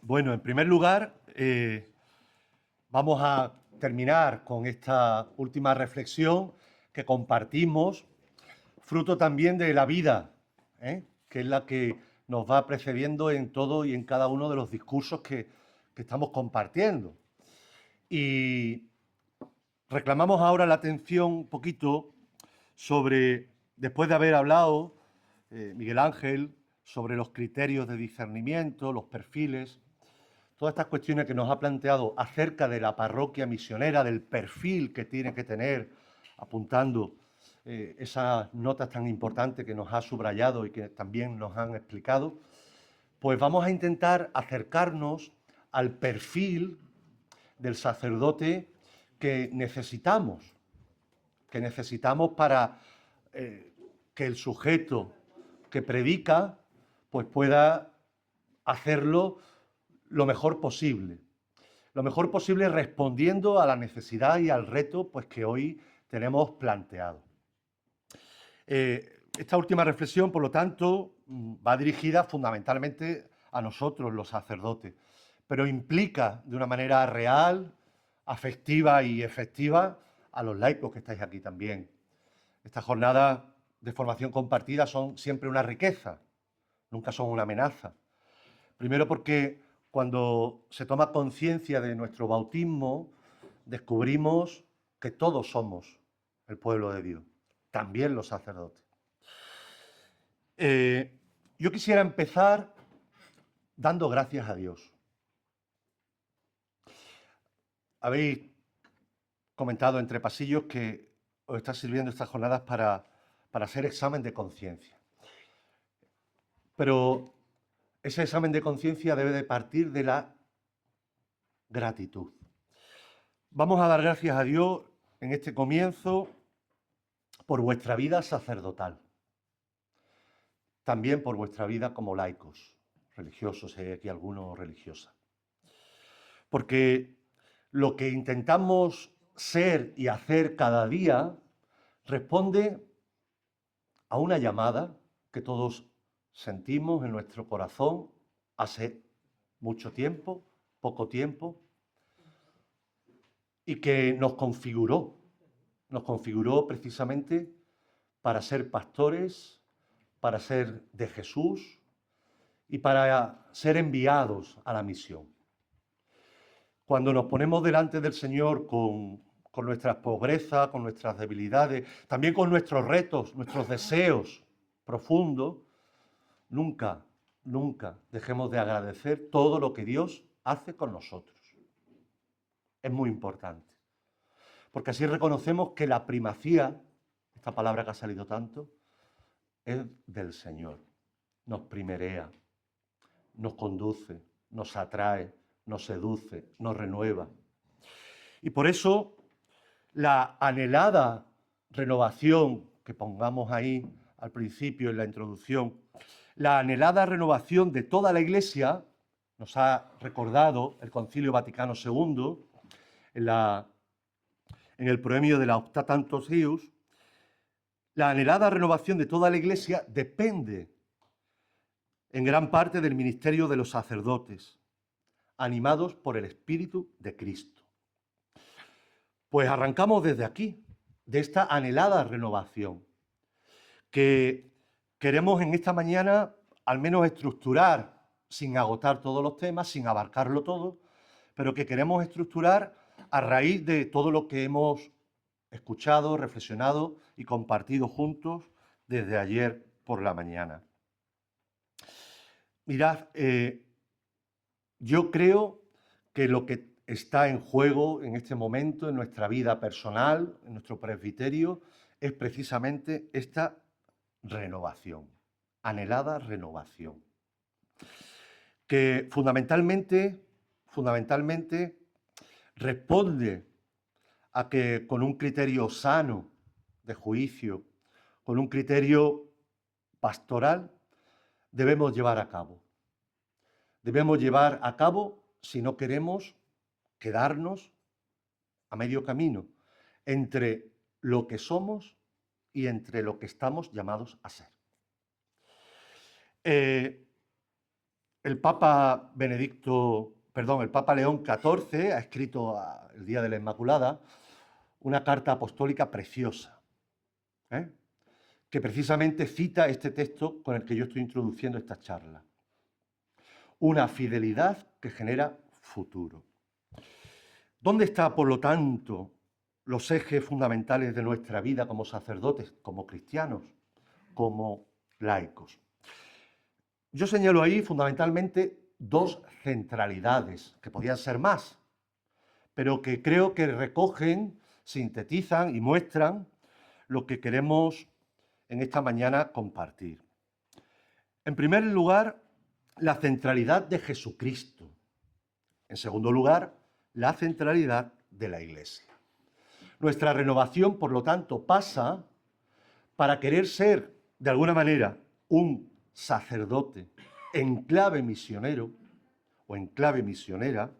Bueno, en primer lugar, vamos a terminar con esta última reflexión que compartimos, fruto también de la vida, que es la que nos va precediendo en todo y en cada uno de los discursos que estamos compartiendo. Y reclamamos ahora la atención un poquito sobre, después de haber hablado, Miguel Ángel, sobre los criterios de discernimiento, los perfiles, todas estas cuestiones que nos ha planteado acerca de la parroquia misionera, del perfil que tiene que tener, apuntando esas notas tan importantes que nos ha subrayado y que también nos han explicado, pues vamos a intentar acercarnos al perfil del sacerdote que necesitamos para que el sujeto que predica pues pueda hacerlo lo mejor posible. Lo mejor posible respondiendo a la necesidad y al reto pues, que hoy tenemos planteado. Esta última reflexión, por lo tanto, va dirigida fundamentalmente a nosotros, los sacerdotes, pero implica de una manera real, afectiva y efectiva a los laicos que estáis aquí también. Estas jornadas de formación compartida son siempre una riqueza, nunca son una amenaza. Primero porque cuando se toma conciencia de nuestro bautismo, descubrimos que todos somos el pueblo de Dios, también los sacerdotes. Yo quisiera empezar dando gracias a Dios. Habéis comentado entre pasillos que os está sirviendo estas jornadas para hacer examen de conciencia. Pero ese examen de conciencia debe de partir de la gratitud. Vamos a dar gracias a Dios en este comienzo por vuestra vida sacerdotal, también por vuestra vida como laicos, religiosos, hay aquí algunos religiosa. Porque lo que intentamos ser y hacer cada día responde a una llamada que todos sentimos en nuestro corazón hace mucho tiempo, poco tiempo, y que nos configuró precisamente para ser pastores, para ser de Jesús y para ser enviados a la misión. Cuando nos ponemos delante del Señor con nuestras pobrezas, con nuestras debilidades, también con nuestros retos, nuestros deseos profundos, nunca dejemos de agradecer todo lo que Dios hace con nosotros. Es muy importante. Porque así reconocemos que la primacía, esta palabra que ha salido tanto, es del Señor. Nos primerea, nos conduce, nos atrae, nos seduce, nos renueva. Y por eso la anhelada renovación que pongamos ahí al principio en la introducción, la anhelada renovación de toda la Iglesia, nos ha recordado el Concilio Vaticano II en el proemio de la Opta Tantos Eius, la anhelada renovación de toda la Iglesia depende en gran parte del ministerio de los sacerdotes, animados por el Espíritu de Cristo. Pues arrancamos desde aquí, de esta anhelada renovación, que queremos en esta mañana al menos estructurar, sin agotar todos los temas, sin abarcarlo todo, pero que queremos estructurar a raíz de todo lo que hemos escuchado, reflexionado y compartido juntos desde ayer por la mañana. Mirad, yo creo que lo que está en juego en este momento en nuestra vida personal, en nuestro presbiterio, es precisamente esta renovación, anhelada renovación, que fundamentalmente responde a que con un criterio sano de juicio, con un criterio pastoral, debemos llevar a cabo. Debemos llevar a cabo si no queremos quedarnos a medio camino entre lo que somos y entre lo que estamos llamados a ser. el Papa el Papa León XIV ha escrito el Día de la Inmaculada una carta apostólica preciosa, que precisamente cita este texto con el que yo estoy introduciendo esta charla. Una fidelidad que genera futuro. ¿Dónde están, por lo tanto, los ejes fundamentales de nuestra vida como sacerdotes, como cristianos, como laicos? Yo señalo ahí fundamentalmente dos centralidades, que podían ser más, pero que creo que recogen, sintetizan y muestran lo que queremos en esta mañana compartir. En primer lugar, la centralidad de Jesucristo. En segundo lugar, la centralidad de la Iglesia. Nuestra renovación, por lo tanto, pasa para querer ser, de alguna manera, un sacerdote en clave misionero o en clave misionera,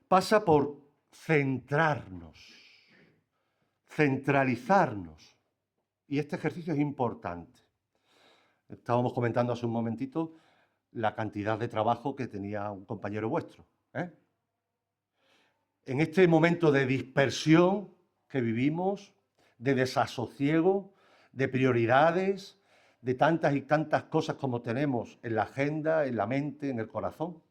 pasa por centrarnos, centralizarnos. Y este ejercicio es importante. Estábamos comentando hace un momentito la cantidad de trabajo que tenía un compañero vuestro. En este momento de dispersión que vivimos, de desasosiego, de prioridades, de tantas y tantas cosas como tenemos en la agenda, en la mente, en el corazón,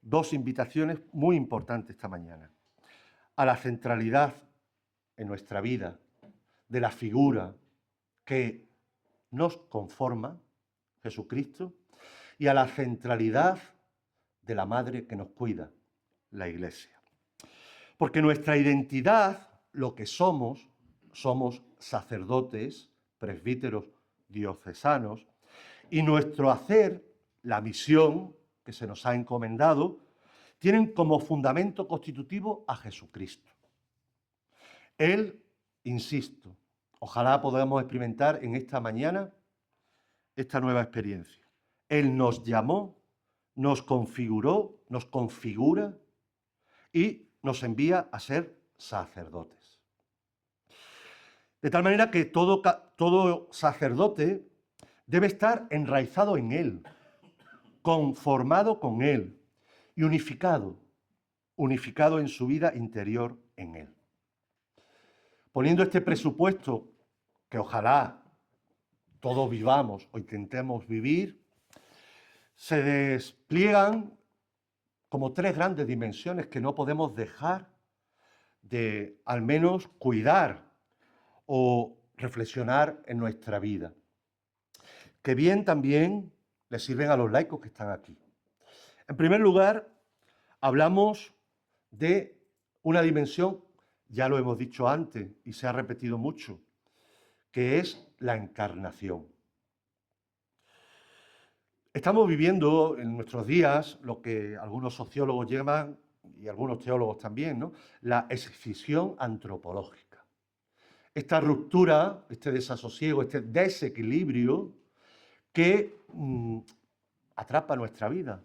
dos invitaciones muy importantes esta mañana. A la centralidad en nuestra vida de la figura que nos conforma, Jesucristo, y a la centralidad de la madre que nos cuida, la Iglesia. Porque nuestra identidad, lo que somos sacerdotes, presbíteros diocesanos, y nuestro hacer, la misión que se nos ha encomendado, tienen como fundamento constitutivo a Jesucristo. Él, insisto, ojalá podamos experimentar en esta mañana esta nueva experiencia. Él nos llamó, nos configuró, nos configura y nos envía a ser sacerdotes. De tal manera que todo sacerdote debe estar enraizado en Él, conformado con Él y unificado en su vida interior en Él. Poniendo este presupuesto, que ojalá todos vivamos o intentemos vivir, se despliegan como tres grandes dimensiones que no podemos dejar de al menos cuidar o reflexionar en nuestra vida, que bien también les sirven a los laicos que están aquí. En primer lugar, hablamos de una dimensión, ya lo hemos dicho antes y se ha repetido mucho, que es la encarnación. Estamos viviendo en nuestros días lo que algunos sociólogos llaman, y algunos teólogos también, ¿no?, la escisión antropológica. Esta ruptura, este desasosiego, este desequilibrio que atrapa nuestra vida.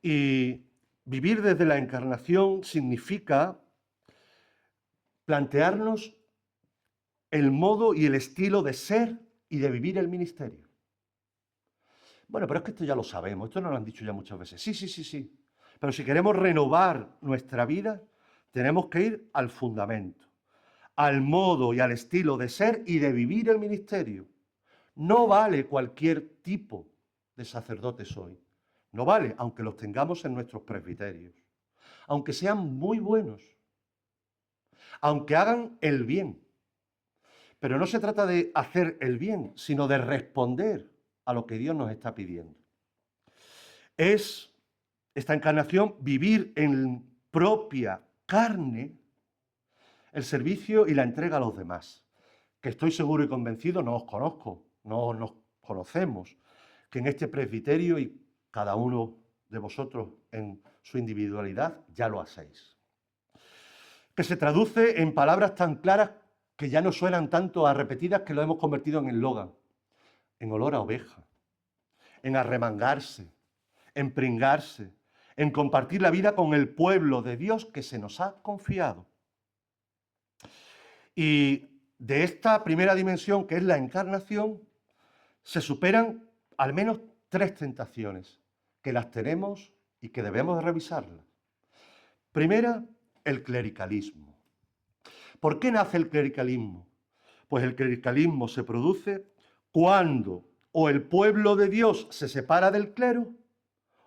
Y vivir desde la encarnación significa plantearnos el modo y el estilo de ser y de vivir el ministerio. Bueno, pero es que esto ya lo sabemos, esto nos lo han dicho ya muchas veces. Sí. Pero si queremos renovar nuestra vida, tenemos que ir al fundamento, al modo y al estilo de ser y de vivir el ministerio. No vale cualquier tipo de sacerdotes hoy. No vale, aunque los tengamos en nuestros presbiterios. Aunque sean muy buenos. Aunque hagan el bien. Pero no se trata de hacer el bien, sino de responder a lo que Dios nos está pidiendo. Es esta encarnación vivir en propia carne el servicio y la entrega a los demás. Que estoy seguro y convencido, no os conozco, no nos conocemos, que en este presbiterio y cada uno de vosotros en su individualidad ya lo hacéis. Que se traduce en palabras tan claras que ya no suenan tanto a repetidas que lo hemos convertido en eslogan. En olor a oveja, en arremangarse, en pringarse, en compartir la vida con el pueblo de Dios que se nos ha confiado. Y de esta primera dimensión, que es la encarnación, se superan al menos tres tentaciones que las tenemos y que debemos de revisarlas. Primera, el clericalismo. ¿Por qué nace el clericalismo? Pues el clericalismo se produce cuando o el pueblo de Dios se separa del clero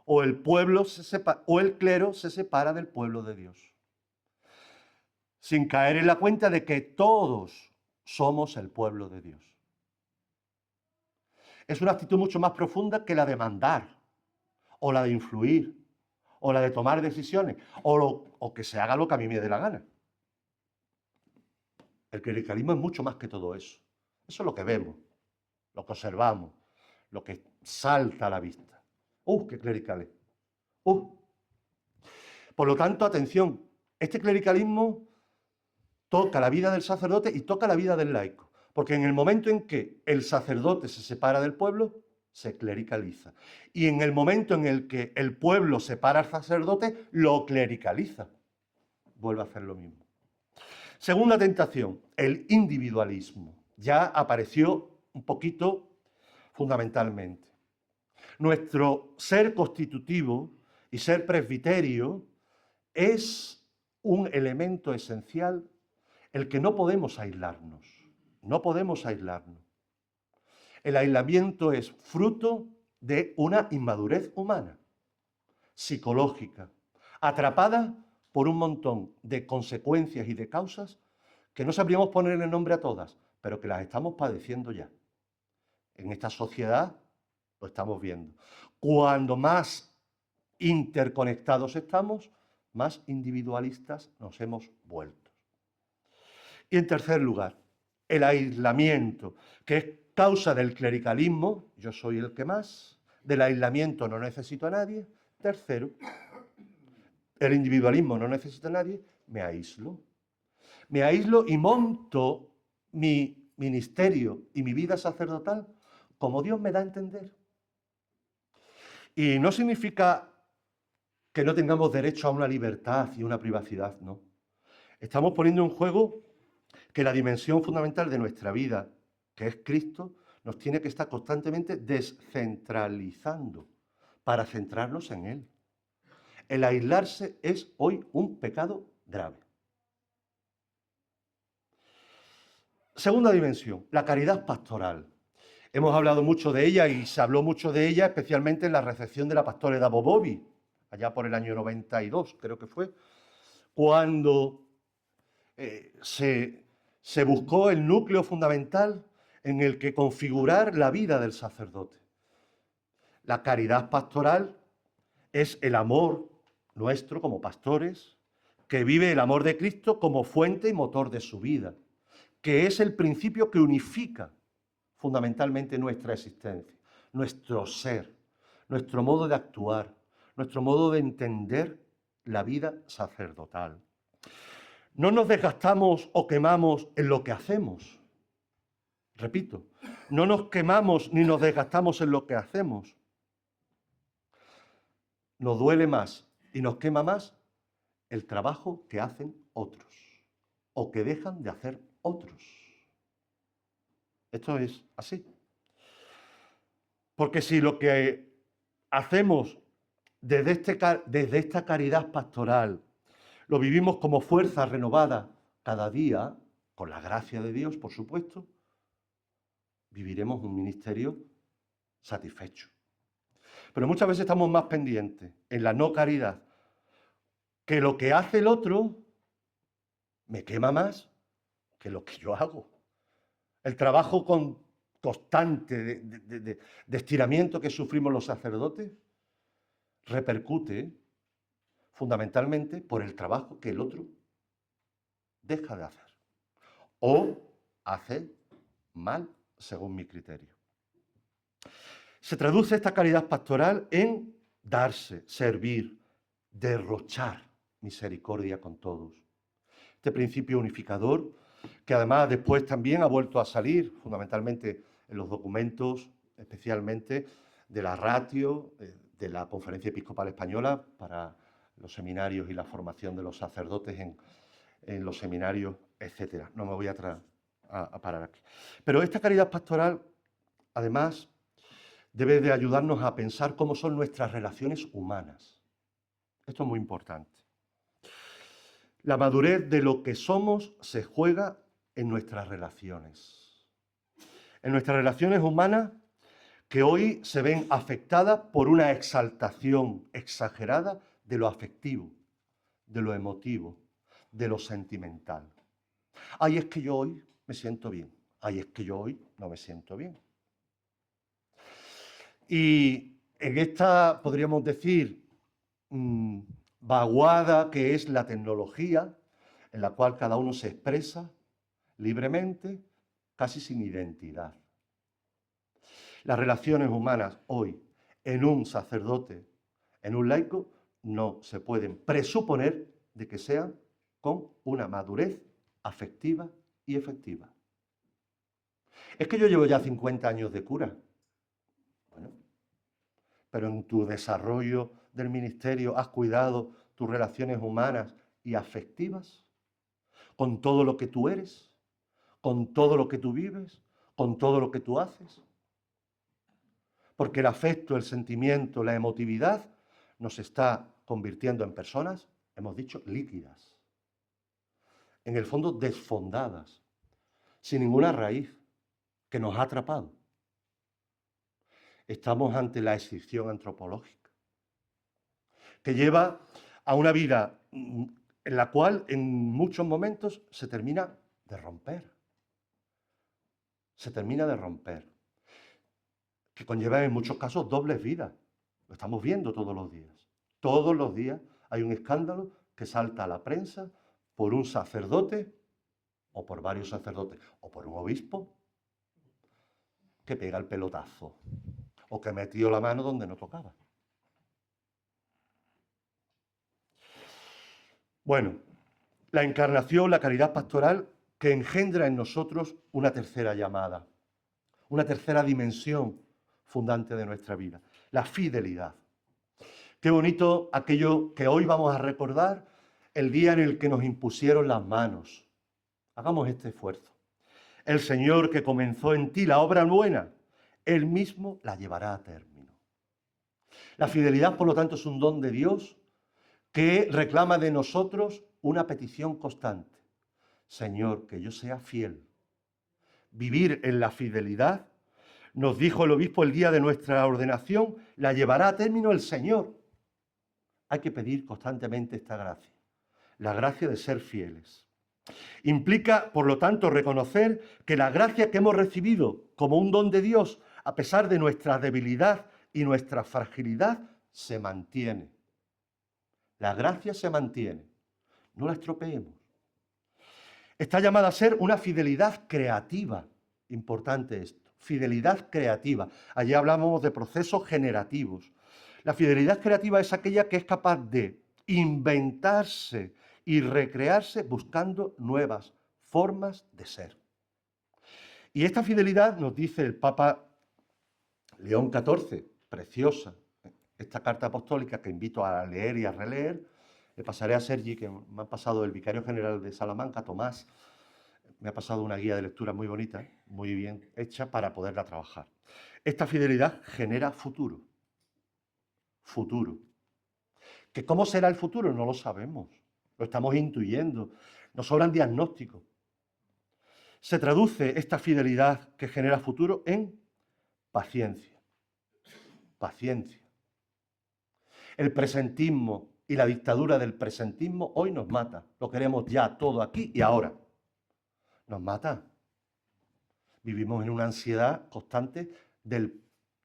o el clero se separa del pueblo de Dios. Sin caer en la cuenta de que todos somos el pueblo de Dios. Es una actitud mucho más profunda que la de mandar, o la de influir, o la de tomar decisiones, o que se haga lo que a mí me dé la gana. El clericalismo es mucho más que todo eso. Eso es lo que vemos, lo que observamos, lo que salta a la vista. ¡Qué clerical es! Por lo tanto, atención, este clericalismo toca la vida del sacerdote y toca la vida del laico. Porque en el momento en que el sacerdote se separa del pueblo, se clericaliza. Y en el momento en el que el pueblo separa al sacerdote, lo clericaliza. Vuelve a hacer lo mismo. Segunda tentación, el individualismo. Ya apareció un poquito fundamentalmente. Nuestro ser constitutivo y ser presbiterio es un elemento esencial el que no podemos aislarnos. No podemos aislarnos. El aislamiento es fruto de una inmadurez humana, psicológica, atrapada por un montón de consecuencias y de causas que no sabríamos ponerle nombre a todas, pero que las estamos padeciendo ya. En esta sociedad lo estamos viendo. Cuando más interconectados estamos, más individualistas nos hemos vuelto. Y en tercer lugar, el aislamiento, que es causa del clericalismo, yo soy el que más, del aislamiento no necesito a nadie. Tercero, el individualismo no necesita a nadie, me aíslo. Me aíslo y monto mi ministerio y mi vida sacerdotal como Dios me da a entender. Y no significa que no tengamos derecho a una libertad y una privacidad, no. Estamos poniendo en juego que la dimensión fundamental de nuestra vida, que es Cristo, nos tiene que estar constantemente descentralizando para centrarnos en Él. El aislarse es hoy un pecado grave. Segunda dimensión, la caridad pastoral. Hemos hablado mucho de ella y se habló mucho de ella, especialmente en la recepción de la pastorela Bobovi, allá por el año 92, creo que fue, cuando se buscó el núcleo fundamental en el que configurar la vida del sacerdote. La caridad pastoral es el amor nuestro como pastores, que vive el amor de Cristo como fuente y motor de su vida, que es el principio que unifica fundamentalmente nuestra existencia, nuestro ser, nuestro modo de actuar, nuestro modo de entender la vida sacerdotal. No nos desgastamos o quemamos en lo que hacemos. Repito, no nos quemamos ni nos desgastamos en lo que hacemos. Nos duele más y nos quema más el trabajo que hacen otros o que dejan de hacer otros. Esto es así. Porque si lo que hacemos desde esta caridad pastoral lo vivimos como fuerza renovada cada día, con la gracia de Dios, por supuesto, viviremos un ministerio satisfecho. Pero muchas veces estamos más pendientes en la no caridad, que lo que hace el otro me quema más que lo que yo hago. El trabajo constante de estiramiento que sufrimos los sacerdotes repercute fundamentalmente por el trabajo que el otro deja de hacer o hace mal, según mi criterio. Se traduce esta caridad pastoral en darse, servir, derrochar misericordia con todos. Este principio unificador, que además después también ha vuelto a salir, fundamentalmente en los documentos, especialmente de la Ratio, de la Conferencia Episcopal Española para los seminarios y la formación de los sacerdotes en los seminarios, etc. No me voy a parar aquí. Pero esta caridad pastoral, además, debe de ayudarnos a pensar cómo son nuestras relaciones humanas. Esto es muy importante. La madurez de lo que somos se juega en nuestras relaciones. En nuestras relaciones humanas que hoy se ven afectadas por una exaltación exagerada de lo afectivo, de lo emotivo, de lo sentimental. Ay, es que yo hoy me siento bien. Ay, es que yo hoy no me siento bien. Y en esta, podríamos decir, vaguada que es la tecnología, en la cual cada uno se expresa libremente, casi sin identidad. Las relaciones humanas hoy, en un sacerdote, en un laico, no se pueden presuponer de que sean con una madurez afectiva y efectiva. Es que yo llevo ya 50 años de cura. Bueno, pero en tu desarrollo del ministerio has cuidado tus relaciones humanas y afectivas, con todo lo que tú eres, con todo lo que tú vives, con todo lo que tú haces. Porque el afecto, el sentimiento, la emotividad nos está convirtiendo en personas, hemos dicho, líquidas. En el fondo, desfondadas, sin ninguna raíz, que nos ha atrapado. Estamos ante la extinción antropológica, que lleva a una vida en la cual en muchos momentos se termina de romper. Se termina de romper. Que conlleva en muchos casos dobles vidas. Lo estamos viendo todos los días. Todos los días hay un escándalo que salta a la prensa por un sacerdote o por varios sacerdotes o por un obispo que pega el pelotazo o que metió la mano donde no tocaba. Bueno, la encarnación, la caridad pastoral que engendra en nosotros una tercera llamada, una tercera dimensión fundante de nuestra vida, la fidelidad. Qué bonito aquello que hoy vamos a recordar, el día en el que nos impusieron las manos. Hagamos este esfuerzo. El Señor que comenzó en ti la obra buena, Él mismo la llevará a término. La fidelidad, por lo tanto, es un don de Dios que reclama de nosotros una petición constante. Señor, que yo sea fiel. Vivir en la fidelidad, nos dijo el obispo el día de nuestra ordenación, la llevará a término el Señor. Hay que pedir constantemente esta gracia, la gracia de ser fieles. Implica, por lo tanto, reconocer que la gracia que hemos recibido como un don de Dios, a pesar de nuestra debilidad y nuestra fragilidad, se mantiene. La gracia se mantiene. No la estropeemos. Está llamada a ser una fidelidad creativa. Importante esto. Fidelidad creativa. Allí hablamos de procesos generativos. La fidelidad creativa es aquella que es capaz de inventarse y recrearse buscando nuevas formas de ser. Y esta fidelidad, nos dice el Papa León XIV, preciosa, esta carta apostólica que invito a leer y a releer. Le pasaré a Sergi, que me ha pasado el vicario general de Salamanca, Tomás, me ha pasado una guía de lectura muy bonita, muy bien hecha para poderla trabajar. Esta fidelidad genera futuro. Futuro. ¿Que cómo será el futuro? No lo sabemos. Lo estamos intuyendo. Nos sobran diagnósticos. Se traduce esta fidelidad que genera futuro en paciencia. Paciencia. El presentismo y la dictadura del presentismo hoy nos mata. Lo queremos ya todo aquí y ahora. Nos mata. Vivimos en una ansiedad constante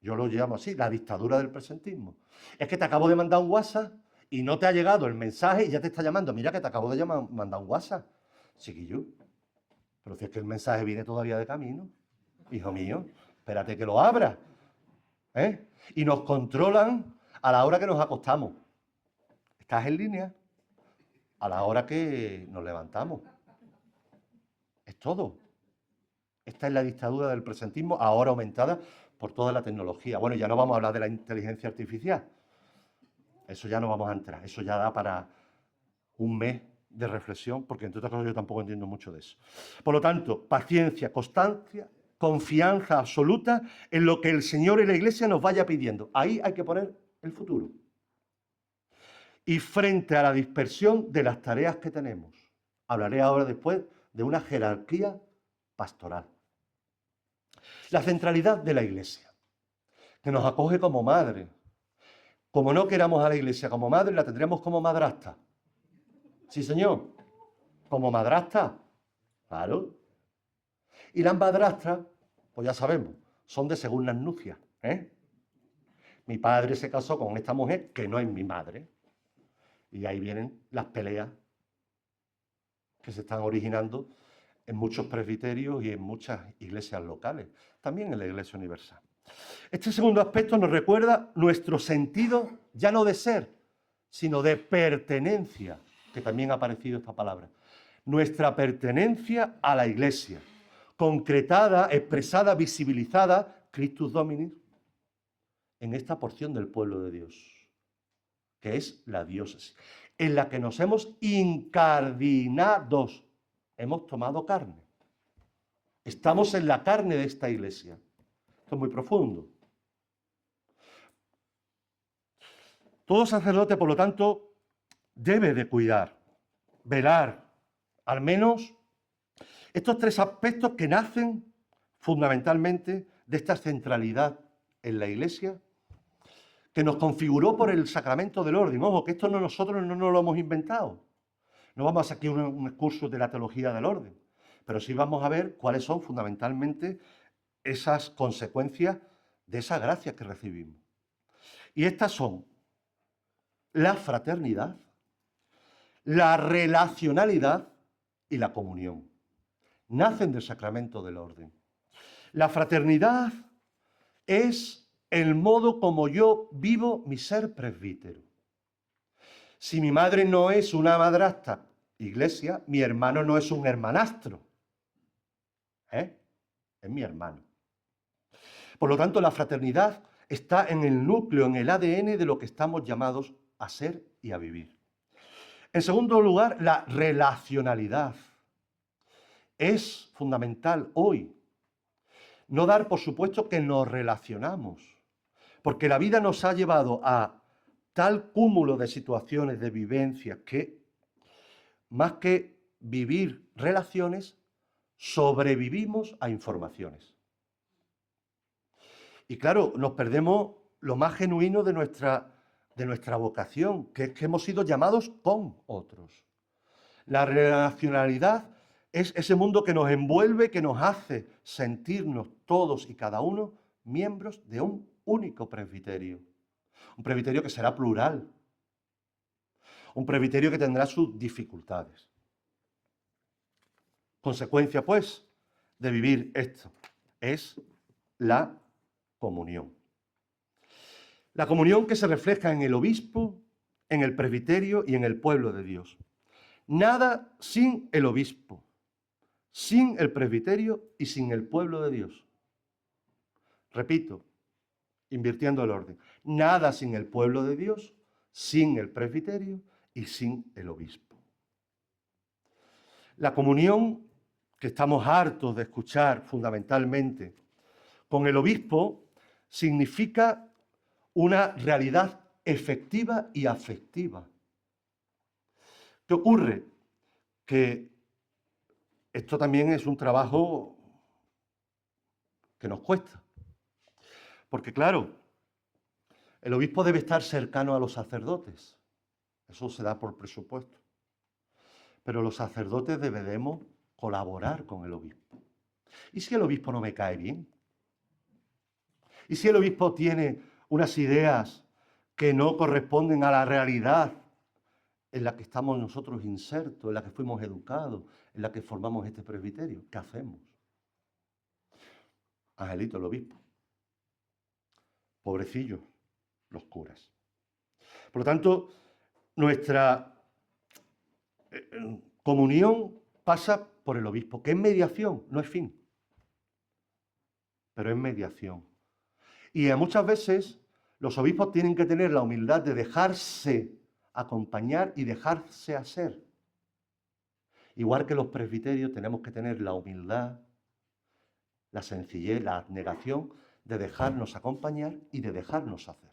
yo lo llamo así, la dictadura del presentismo. Es que te acabo de mandar un WhatsApp y no te ha llegado el mensaje y ya te está llamando. Mira que te acabo de mandar un WhatsApp. Chiquillo, pero si es que el mensaje viene todavía de camino. Hijo mío, espérate que lo abra. Y nos controlan a la hora que nos acostamos. ¿Estás en línea? A la hora que nos levantamos. Es todo. Esta es la dictadura del presentismo, ahora aumentada por toda la tecnología. Bueno, ya no vamos a hablar de la inteligencia artificial. Eso ya no vamos a entrar. Eso ya da para un mes de reflexión, porque entre otras cosas yo tampoco entiendo mucho de eso. Por lo tanto, paciencia, constancia confianza absoluta en lo que el Señor y la Iglesia nos vaya pidiendo. Ahí hay que poner el futuro. Y frente a la dispersión de las tareas que tenemos, hablaré ahora después de una jerarquía pastoral. La centralidad de la Iglesia, que nos acoge como madre. Como no queramos a la Iglesia como madre, la tendremos como madrastra. Sí, señor. Como madrastra. Claro. Y las madrastras, pues ya sabemos, son de segundas nupcias. Mi padre se casó con esta mujer que no es mi madre. Y ahí vienen las peleas que se están originando en muchos presbiterios y en muchas iglesias locales, también en la Iglesia Universal. Este segundo aspecto nos recuerda nuestro sentido ya no de ser, sino de pertenencia, que también ha aparecido esta palabra. Nuestra pertenencia a la Iglesia, concretada, expresada, visibilizada, Christus Domini, en esta porción del pueblo de Dios, que es la diócesis, en la que nos hemos incardinados, hemos tomado carne. Estamos en la carne de esta Iglesia. Esto es muy profundo. Todo sacerdote, por lo tanto, debe de cuidar, velar, al menos estos tres aspectos que nacen fundamentalmente de esta centralidad en la Iglesia, que nos configuró por el sacramento del orden. Ojo, que esto nosotros no nos lo hemos inventado. No vamos a hacer aquí un curso de la teología del orden, pero sí vamos a ver cuáles son fundamentalmente esas consecuencias de esa gracia que recibimos. Y estas son la fraternidad, la relacionalidad y la comunión. Nacen del sacramento del orden. La fraternidad es el modo como yo vivo mi ser presbítero. Si mi madre no es una madrastra, iglesia, mi hermano no es un hermanastro. Es mi hermano. Por lo tanto, la fraternidad está en el núcleo, en el ADN de lo que estamos llamados a ser y a vivir. En segundo lugar, la relacionalidad. Es fundamental hoy no dar por supuesto que nos relacionamos, porque la vida nos ha llevado a tal cúmulo de situaciones, de vivencias, que más que vivir relaciones, sobrevivimos a informaciones. Y claro, nos perdemos lo más genuino de nuestra vocación, que es que hemos sido llamados con otros. La relacionalidad es ese mundo que nos envuelve, que nos hace sentirnos todos y cada uno miembros de un único presbiterio. Un presbiterio que será plural. Un presbiterio que tendrá sus dificultades. Consecuencia, pues, de vivir esto es la comunión. La comunión que se refleja en el obispo, en el presbiterio y en el pueblo de Dios. Nada sin el obispo, sin el presbiterio y sin el pueblo de Dios. Repito, invirtiendo el orden. Nada sin el pueblo de Dios, sin el presbiterio y sin el obispo. La comunión que estamos hartos de escuchar fundamentalmente con el obispo significa una realidad efectiva y afectiva. ¿Qué ocurre? Que esto también es un trabajo que nos cuesta. Porque claro, el obispo debe estar cercano a los sacerdotes. Eso se da por presupuesto. Pero los sacerdotes debemos colaborar con el obispo. ¿Y si el obispo no me cae bien? ¿Y si el obispo tiene unas ideas que no corresponden a la realidad en la que estamos nosotros insertos, en la que fuimos educados, en la que formamos este presbiterio? ¿Qué hacemos? Angelito, el obispo. Pobrecillos, los curas. Por lo tanto, nuestra comunión pasa por el obispo, que es mediación, no es fin, pero es mediación. Y muchas veces los obispos tienen que tener la humildad de dejarse acompañar y dejarse hacer. Igual que los presbiterios tenemos que tener la humildad la sencillez, la abnegación de dejarnos acompañar y de dejarnos hacer.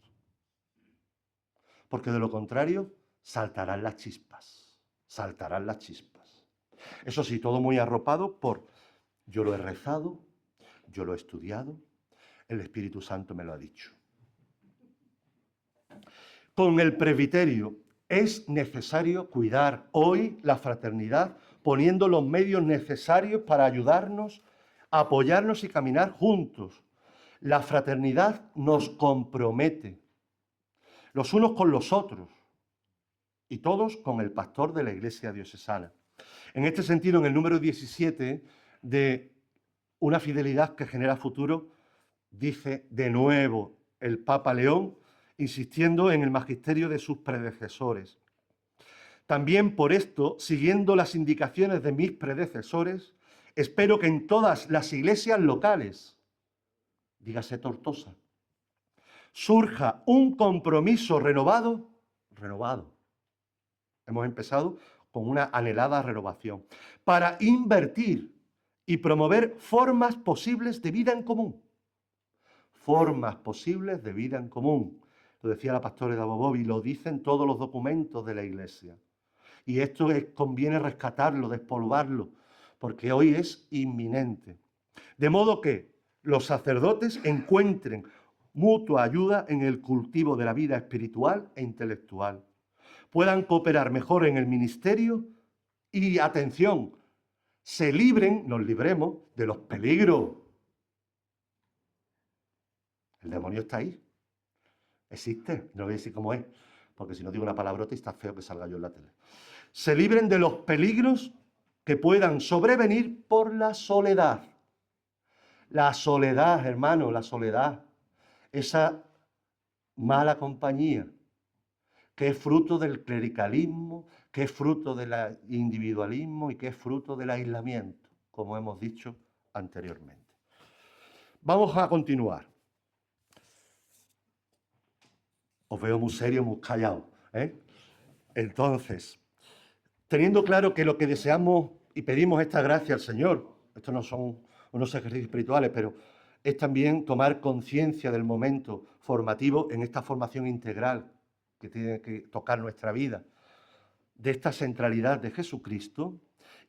Porque de lo contrario, saltarán las chispas, saltarán las chispas. Eso sí, todo muy arropado por yo lo he rezado, yo lo he estudiado, el Espíritu Santo me lo ha dicho. Con el presbiterio es necesario cuidar hoy la fraternidad, poniendo los medios necesarios para ayudarnos, apoyarnos y caminar juntos. La fraternidad nos compromete, los unos con los otros, y todos con el pastor de la Iglesia diocesana. En este sentido, en el número 17 de Una fidelidad que genera futuro, dice de nuevo el Papa León, insistiendo en el magisterio de sus predecesores. También por esto, siguiendo las indicaciones de mis predecesores, espero que en todas las iglesias locales, dígase Tortosa, surja un compromiso renovado. Hemos empezado con una anhelada renovación, para invertir y promover formas posibles de vida en común. Formas posibles de vida en común. Lo decía la pastora de Bobovi, lo dicen todos los documentos de la Iglesia. Y esto conviene rescatarlo, despolvarlo, porque hoy es inminente. De modo que los sacerdotes encuentren mutua ayuda en el cultivo de la vida espiritual e intelectual. Puedan cooperar mejor en el ministerio y, atención, se libren, nos libremos de los peligros. El demonio está ahí. Existe, no voy a decir cómo es, porque si no digo una palabrota y está feo que salga yo en la tele. Se libren de los peligros que puedan sobrevenir por la soledad. La soledad, hermano, la soledad. Esa mala compañía que es fruto del clericalismo, que es fruto del individualismo y que es fruto del aislamiento, como hemos dicho anteriormente. Vamos a continuar. Os veo muy serio, muy callado, ¿eh? Entonces, teniendo claro que lo que deseamos y pedimos esta gracia al Señor, estos no son unos ejercicios espirituales, pero es también tomar conciencia del momento formativo en esta formación integral que tiene que tocar nuestra vida, de esta centralidad de Jesucristo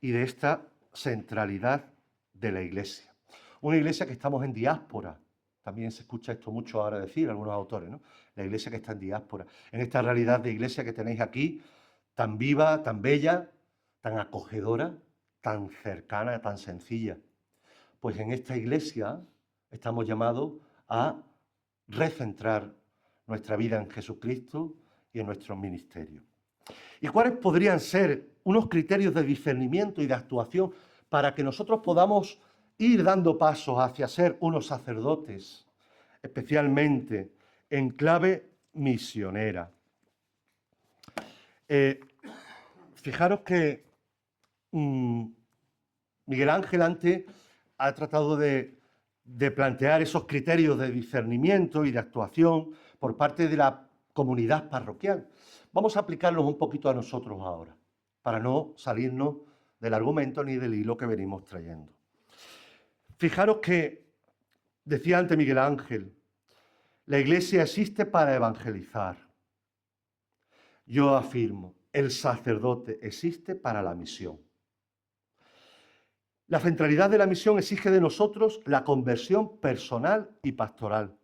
y de esta centralidad de la Iglesia. Una Iglesia que estamos en diáspora. También se escucha esto mucho ahora decir algunos autores, ¿no? La Iglesia que está en diáspora. En esta realidad de Iglesia que tenéis aquí, tan viva, tan bella, tan acogedora, tan cercana, tan sencilla. Pues en esta Iglesia estamos llamados a recentrar nuestra vida en Jesucristo y en nuestro ministerio. ¿Y cuáles podrían ser unos criterios de discernimiento y de actuación para que nosotros podamos ir dando pasos hacia ser unos sacerdotes, especialmente en clave misionera? Fijaros que Miguel Ángel antes ha tratado de plantear esos criterios de discernimiento y de actuación por parte de la comunidad parroquial. Vamos a aplicarlos un poquito a nosotros ahora, para no salirnos del argumento ni del hilo que venimos trayendo. Fijaros que, decía antes Miguel Ángel, la Iglesia existe para evangelizar. Yo afirmo, el sacerdote existe para la misión. La centralidad de la misión exige de nosotros la conversión personal y pastoral,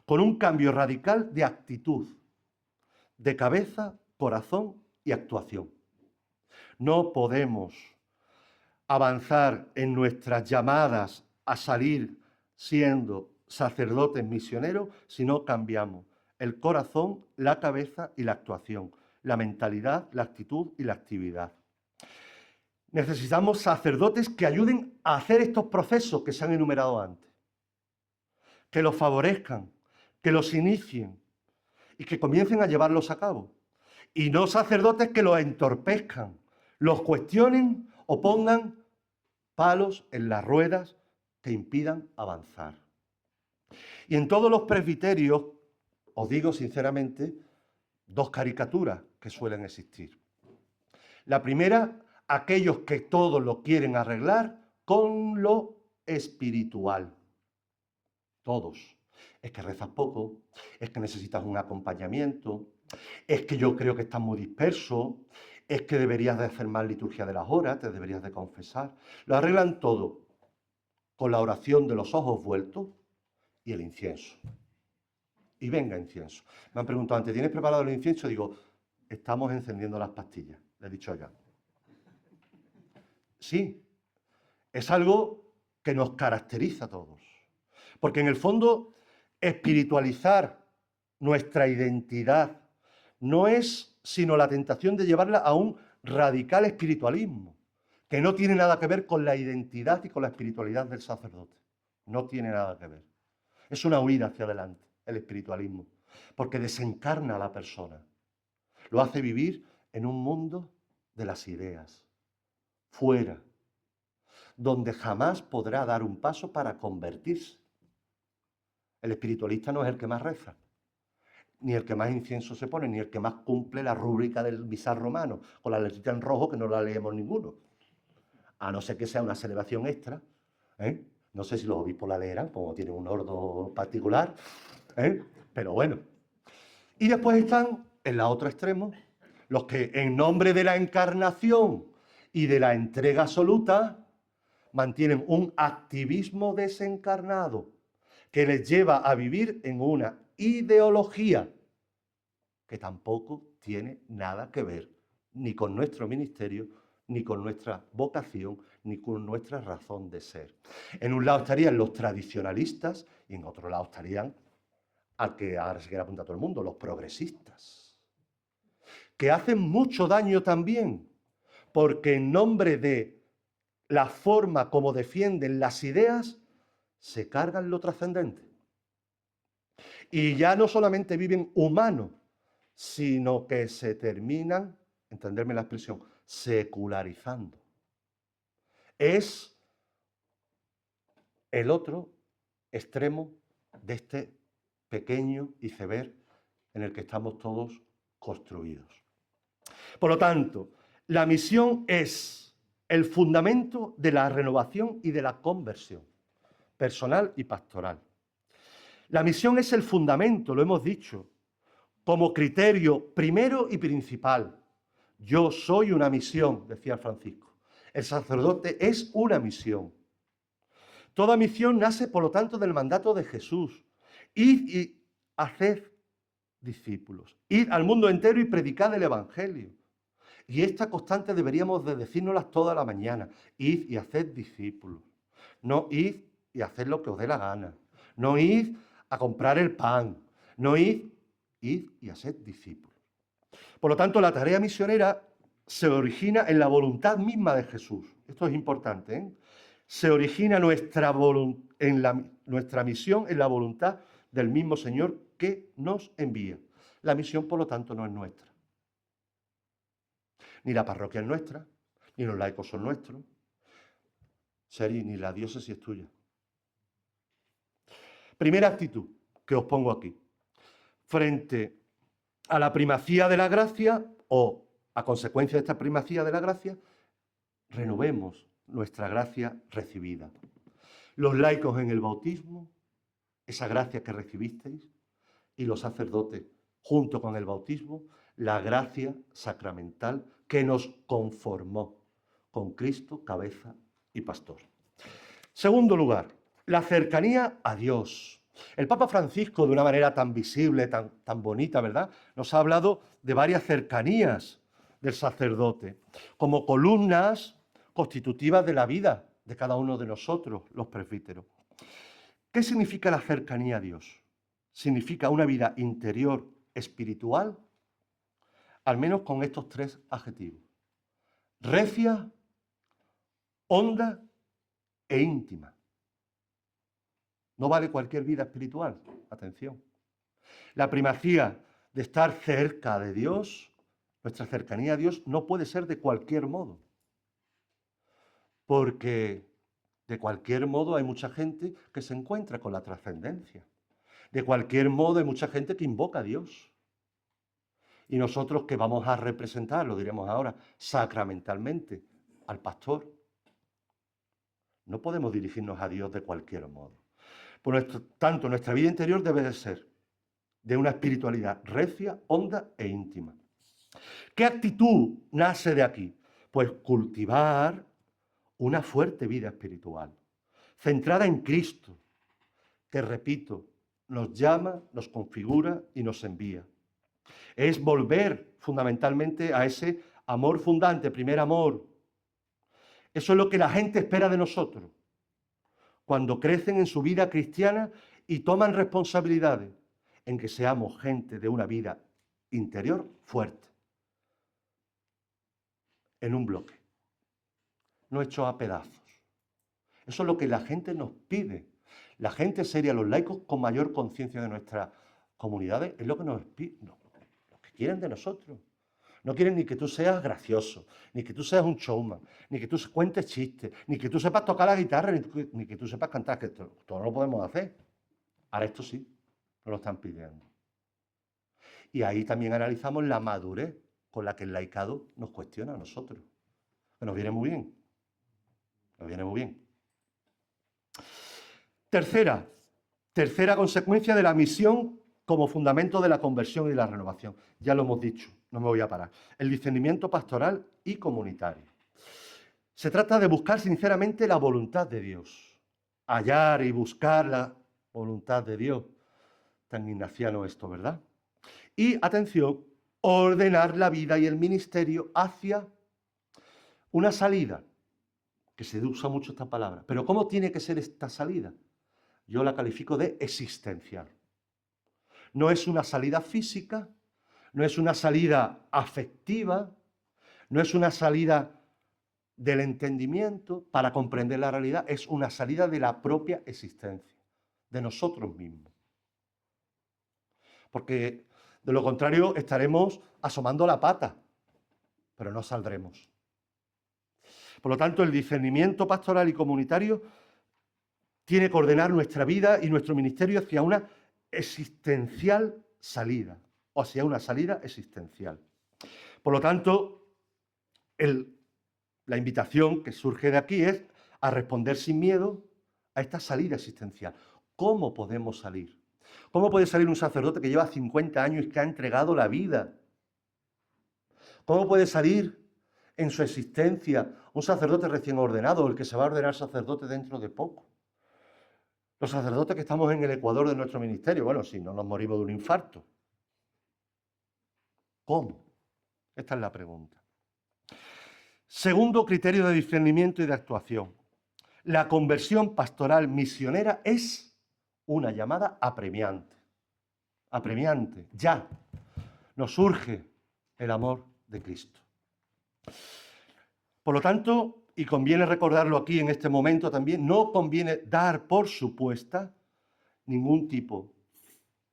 con un cambio radical de actitud, de cabeza, corazón y actuación. No podemos avanzar en nuestras llamadas a salir siendo sacerdotes misioneros si no cambiamos el corazón, la cabeza y la actuación, la mentalidad, la actitud y la actividad. Necesitamos sacerdotes que ayuden a hacer estos procesos que se han enumerado antes, que los favorezcan, que los inicien y que comiencen a llevarlos a cabo. Y no sacerdotes que los entorpezcan, los cuestionen o pongan palos en las ruedas que impidan avanzar. Y en todos los presbiterios, os digo sinceramente, dos caricaturas que suelen existir. La primera, aquellos que todo lo quieren arreglar con lo espiritual. Todos. Es que rezas poco, es que necesitas un acompañamiento, es que yo creo que estás muy disperso, es que deberías de hacer más liturgia de las horas, te deberías de confesar. Lo arreglan todo con la oración de los ojos vueltos y el incienso. Y venga incienso. Me han preguntado antes, ¿tienes preparado el incienso? Digo, estamos encendiendo las pastillas, le he dicho ya. Sí, es algo que nos caracteriza a todos. Porque en el fondo, espiritualizar nuestra identidad no es sino la tentación de llevarla a un radical espiritualismo, que no tiene nada que ver con la identidad y con la espiritualidad del sacerdote. No tiene nada que ver. Es una huida hacia adelante, el espiritualismo, porque desencarna a la persona. Lo hace vivir en un mundo de las ideas, fuera, donde jamás podrá dar un paso para convertirse. El espiritualista no es el que más reza, ni el que más incienso se pone, ni el que más cumple la rúbrica del misal romano, con la letrita en rojo que no la leemos ninguno. A no ser que sea una celebración extra, ¿eh? No sé si los obispos la leerán, como tienen un ordo particular, ¿eh? Pero bueno. Y después están, en la otro extremo, los que en nombre de la encarnación y de la entrega absoluta mantienen un activismo desencarnado que les lleva a vivir en una ideología que tampoco tiene nada que ver ni con nuestro ministerio, ni con nuestra vocación, ni con nuestra razón de ser. En un lado estarían los tradicionalistas y en otro lado estarían, al que ahora se quiere apuntar todo el mundo, los progresistas, que hacen mucho daño también, porque en nombre de la forma como defienden las ideas, se cargan lo trascendente. Y ya no solamente viven humanos, sino que se terminan, entenderme la expresión, secularizando. Es el otro extremo de este pequeño iceberg en el que estamos todos construidos. Por lo tanto, la misión es el fundamento de la renovación y de la conversión personal y pastoral. La misión es el fundamento, lo hemos dicho, como criterio primero y principal. Yo soy una misión, decía Francisco. El sacerdote es una misión. Toda misión nace, por lo tanto, del mandato de Jesús. Id y haced discípulos. Id al mundo entero y predicad el Evangelio. Y esta constante deberíamos de decírnoslas toda la mañana. Id y haced discípulos. No id y haced lo que os dé la gana. No id a comprar el pan. No id y haced discípulos. Por lo tanto, la tarea misionera se origina en la voluntad misma de Jesús. Esto es importante, ¿eh? Se origina nuestra misión en la voluntad del mismo Señor que nos envía. La misión, por lo tanto, no es nuestra. Ni la parroquia es nuestra, ni los laicos son nuestros. Seri, ni la diócesis es tuya. Primera actitud que os pongo aquí. Frente a la primacía de la gracia o a consecuencia de esta primacía de la gracia, renovemos nuestra gracia recibida. Los laicos en el bautismo, esa gracia que recibisteis, y los sacerdotes, junto con el bautismo, la gracia sacramental que nos conformó con Cristo, cabeza y pastor. Segundo lugar, la cercanía a Dios. El Papa Francisco, de una manera tan visible, tan bonita, ¿verdad?, nos ha hablado de varias cercanías del sacerdote, como columnas constitutivas de la vida de cada uno de nosotros, los presbíteros. ¿Qué significa la cercanía a Dios? Significa una vida interior espiritual, al menos con estos tres adjetivos: recia, honda e íntima. No vale cualquier vida espiritual, atención. La primacía de estar cerca de Dios, nuestra cercanía a Dios, no puede ser de cualquier modo. Porque de cualquier modo hay mucha gente que se encuentra con la trascendencia. De cualquier modo hay mucha gente que invoca a Dios. Y nosotros que vamos a representar, lo diremos ahora, sacramentalmente, al pastor, No podemos dirigirnos a Dios de cualquier modo. Por tanto, nuestra vida interior debe de ser de una espiritualidad recia, honda e íntima. ¿Qué actitud nace de aquí? Pues cultivar una fuerte vida espiritual, centrada en Cristo, que, repito, nos llama, nos configura y nos envía. Es volver fundamentalmente a ese amor fundante, primer amor. Eso es lo que la gente espera de nosotros, cuando crecen en su vida cristiana y toman responsabilidades, en que seamos gente de una vida interior fuerte, en un bloque, no hecho a pedazos. Eso es lo que la gente nos pide. La gente seria, los laicos con mayor conciencia de nuestras comunidades, es lo que nos pide, lo que quieren de nosotros. No quieren ni que tú seas gracioso, ni que tú seas un showman, ni que tú cuentes chistes, ni que tú sepas tocar la guitarra, ni que tú sepas cantar, que todo lo podemos hacer. Ahora esto sí, nos lo están pidiendo. Y ahí también analizamos la madurez con la que el laicado nos cuestiona a nosotros. Que nos viene muy bien. Nos viene muy bien. Tercera consecuencia de la misión como fundamento de la conversión y la renovación. Ya lo hemos dicho, no me voy a parar. El discernimiento pastoral y comunitario. Se trata de buscar sinceramente la voluntad de Dios. Hallar y buscar la voluntad de Dios. Tan ignaciano esto, ¿verdad? Y, atención, ordenar la vida y el ministerio hacia una salida, que se usa mucho esta palabra. Pero ¿cómo tiene que ser esta salida? Yo la califico de existencial. No es una salida física, no es una salida afectiva, no es una salida del entendimiento para comprender la realidad, es una salida de la propia existencia, de nosotros mismos. Porque de lo contrario estaremos asomando la pata, pero no saldremos. Por lo tanto, el discernimiento pastoral y comunitario tiene que ordenar nuestra vida y nuestro ministerio hacia una existencial salida, o hacia una salida existencial. Por lo tanto, la invitación que surge de aquí es a responder sin miedo a esta salida existencial. ¿Cómo podemos salir? ¿Cómo puede salir un sacerdote que lleva 50 años y que ha entregado la vida? ¿Cómo puede salir en su existencia un sacerdote recién ordenado, el que se va a ordenar sacerdote dentro de poco? Los sacerdotes que estamos en el ecuador de nuestro ministerio, bueno, si no nos morimos de un infarto. ¿Cómo? Esta es la pregunta. Segundo criterio de discernimiento y de actuación. La conversión pastoral misionera es una llamada apremiante. Apremiante, ya. Nos surge el amor de Cristo. Por lo tanto, y conviene recordarlo aquí en este momento también, no conviene dar por supuesta ningún tipo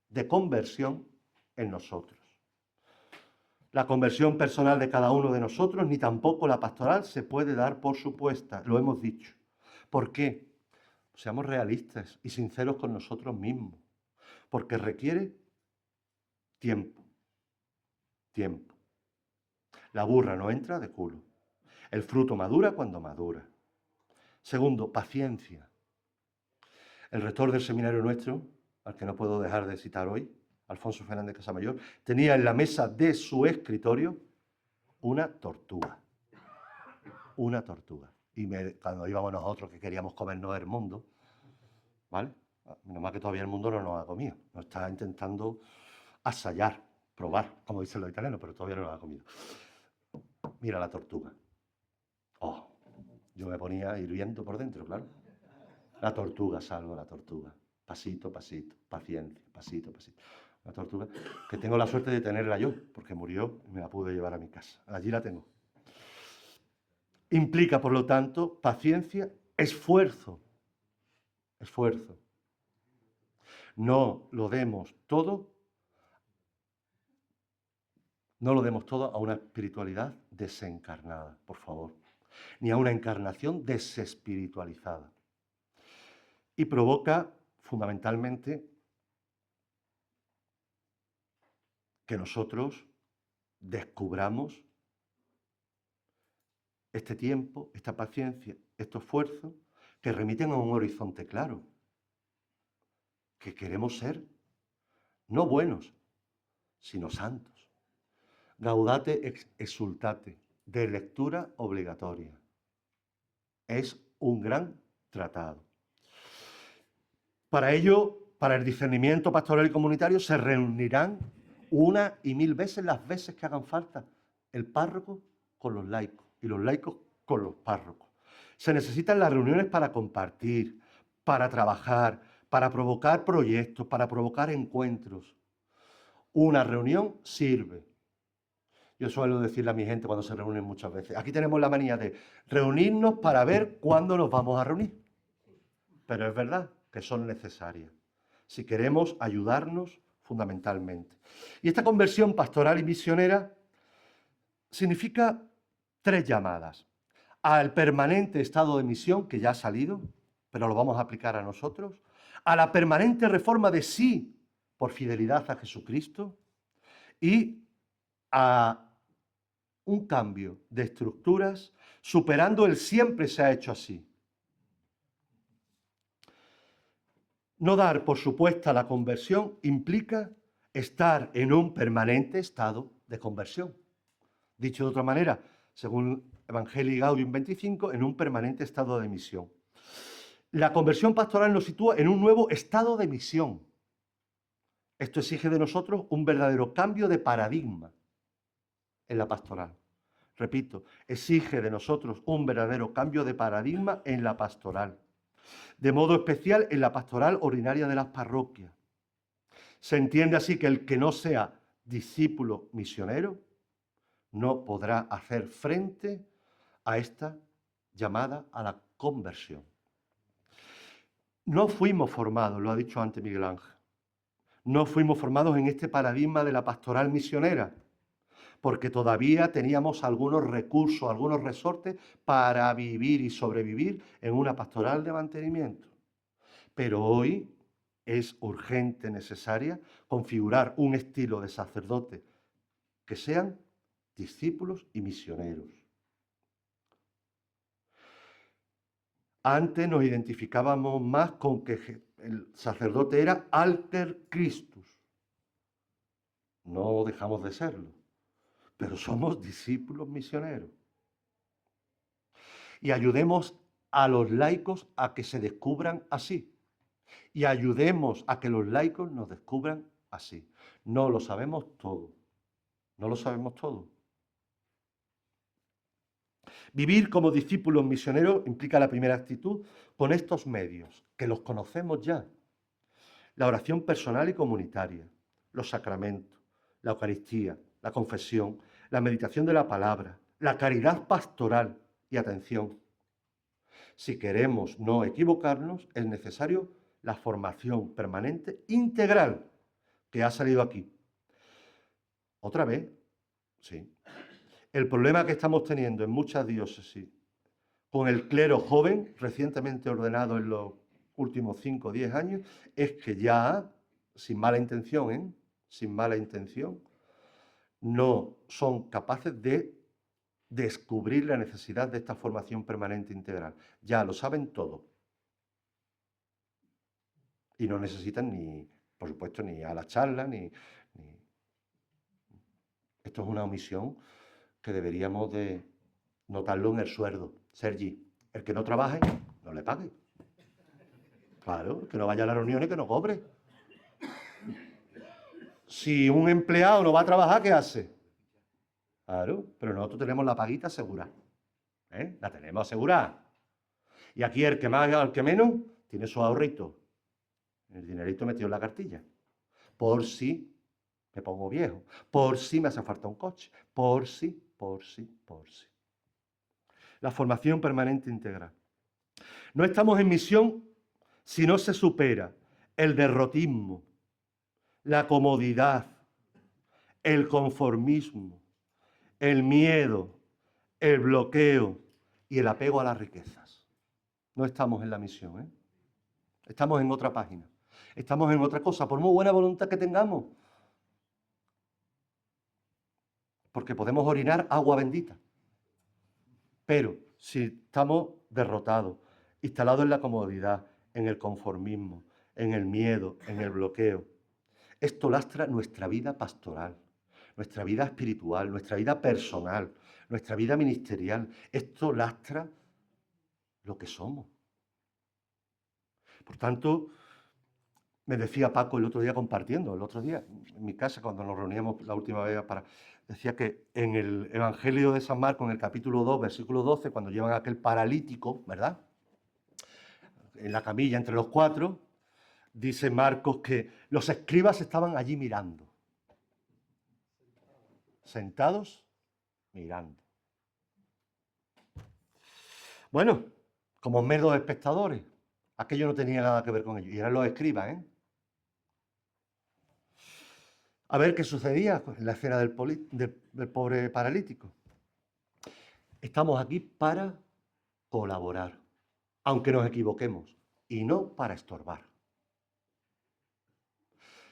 de conversión en nosotros. La conversión personal de cada uno de nosotros, ni tampoco la pastoral, se puede dar por supuesta, lo hemos dicho. ¿Por qué? Seamos realistas y sinceros con nosotros mismos, porque requiere tiempo. Tiempo. La burra no entra de culo. El fruto madura cuando madura. Segundo, paciencia. El rector del seminario nuestro, al que no puedo dejar de citar hoy, Alfonso Fernández Casamayor, tenía en la mesa de su escritorio una tortuga. Una tortuga. Y cuando íbamos nosotros que queríamos comernos el mundo, ¿vale? Menos mal que todavía el mundo no nos ha comido. Nos está intentando asayar, probar, como dicen los italianos, pero todavía no nos ha comido. Mira la tortuga. Oh, yo me ponía hirviendo por dentro, claro. La tortuga, salvo la tortuga. Pasito, pasito, paciencia, pasito, pasito. Una tortuga que tengo la suerte de tenerla yo, porque murió y me la pude llevar a mi casa. Allí la tengo. Implica, por lo tanto, paciencia, esfuerzo. Esfuerzo. No lo demos todo a una espiritualidad desencarnada, por favor, ni a una encarnación desespiritualizada. Y provoca, fundamentalmente, que nosotros descubramos este tiempo, esta paciencia, este esfuerzo, que remiten a un horizonte claro, que queremos ser no buenos, sino santos. Gaudate exultate, de lectura obligatoria. Es un gran tratado. Para ello, para el discernimiento pastoral y comunitario, se reunirán una y mil veces las veces que hagan falta el párroco con los laicos y los laicos con los párrocos. Se necesitan las reuniones para compartir, para trabajar, para provocar proyectos, para provocar encuentros. Una reunión sirve. Yo suelo decirle a mi gente cuando se reúnen muchas veces, aquí tenemos la manía de reunirnos para ver cuándo nos vamos a reunir. Pero es verdad que son necesarias si queremos ayudarnos fundamentalmente. Y esta conversión pastoral y misionera significa 3 llamadas. Al permanente estado de misión, que ya ha salido, pero lo vamos a aplicar a nosotros. A la permanente reforma de sí por fidelidad a Jesucristo. Y a un cambio de estructuras superando el siempre se ha hecho así. No dar por supuesta la conversión implica estar en un permanente estado de conversión. Dicho de otra manera, según Evangelii Gaudium 25, en un permanente estado de misión. La conversión pastoral nos sitúa en un nuevo estado de misión. Esto exige de nosotros un verdadero cambio de paradigma en la pastoral. Repito, exige de nosotros un verdadero cambio de paradigma en la pastoral. De modo especial en la pastoral ordinaria de las parroquias. Se entiende así que el que no sea discípulo misionero no podrá hacer frente a esta llamada a la conversión. No fuimos formados, lo ha dicho antes Miguel Ángel, no fuimos formados en este paradigma de la pastoral misionera, porque todavía teníamos algunos recursos, algunos resortes para vivir y sobrevivir en una pastoral de mantenimiento. Pero hoy es urgente, necesaria, configurar un estilo de sacerdote que sean discípulos y misioneros. Antes nos identificábamos más con que el sacerdote era alter Christus. No dejamos de serlo, pero somos discípulos misioneros. Y ayudemos a los laicos a que se descubran así. Y ayudemos a que los laicos nos descubran así. No lo sabemos todo. No lo sabemos todo. Vivir como discípulos misioneros implica la primera actitud con estos medios, que los conocemos ya. La oración personal y comunitaria, los sacramentos, la Eucaristía, la confesión, la meditación de la palabra, la caridad pastoral y atención. Si queremos no equivocarnos, es necesario la formación permanente integral que ha salido aquí. Otra vez, sí. El problema que estamos teniendo en muchas diócesis con el clero joven, recientemente ordenado en los últimos 5 o 10 años, es que ya, sin mala intención, sin mala intención, no son capaces de descubrir la necesidad de esta formación permanente integral. Ya lo saben todo. Y no necesitan ni, por supuesto, ni a la charla, ni... Esto es una omisión que deberíamos de notarlo en el sueldo. Sergi, el que no trabaje, no le pague. Claro, que no vaya a las reuniones, que no cobre. Si un empleado no va a trabajar, ¿qué hace? Claro, pero nosotros tenemos la paguita asegurada. La tenemos asegurada. Y aquí el que más y el que menos tiene su ahorrito. El dinerito metido en la cartilla. Por si me pongo viejo. Por si me hace falta un coche. Por si. La formación permanente integral. No estamos en misión si no se supera el derrotismo, la comodidad, el conformismo, el miedo, el bloqueo y el apego a las riquezas. No estamos en la misión, Estamos en otra página. Estamos en otra cosa, por muy buena voluntad que tengamos. Porque podemos orinar agua bendita. Pero si estamos derrotados, instalados en la comodidad, en el conformismo, en el miedo, en el bloqueo. Esto lastra nuestra vida pastoral, nuestra vida espiritual, nuestra vida personal, nuestra vida ministerial. Esto lastra lo que somos. Por tanto, me decía Paco el otro día compartiendo, el otro día en mi casa cuando nos reuníamos la última vez decía que en el Evangelio de San Marcos, en el capítulo 2, versículo 12, cuando llevan a aquel paralítico, ¿verdad?, en la camilla entre los cuatro, dice Marcos que los escribas estaban allí mirando, sentados mirando. Bueno, como meros espectadores, aquello no tenía nada que ver con ellos, y eran los escribas, ¿eh? A ver qué sucedía en la escena del pobre paralítico. Estamos aquí para colaborar, aunque nos equivoquemos, y no para estorbar.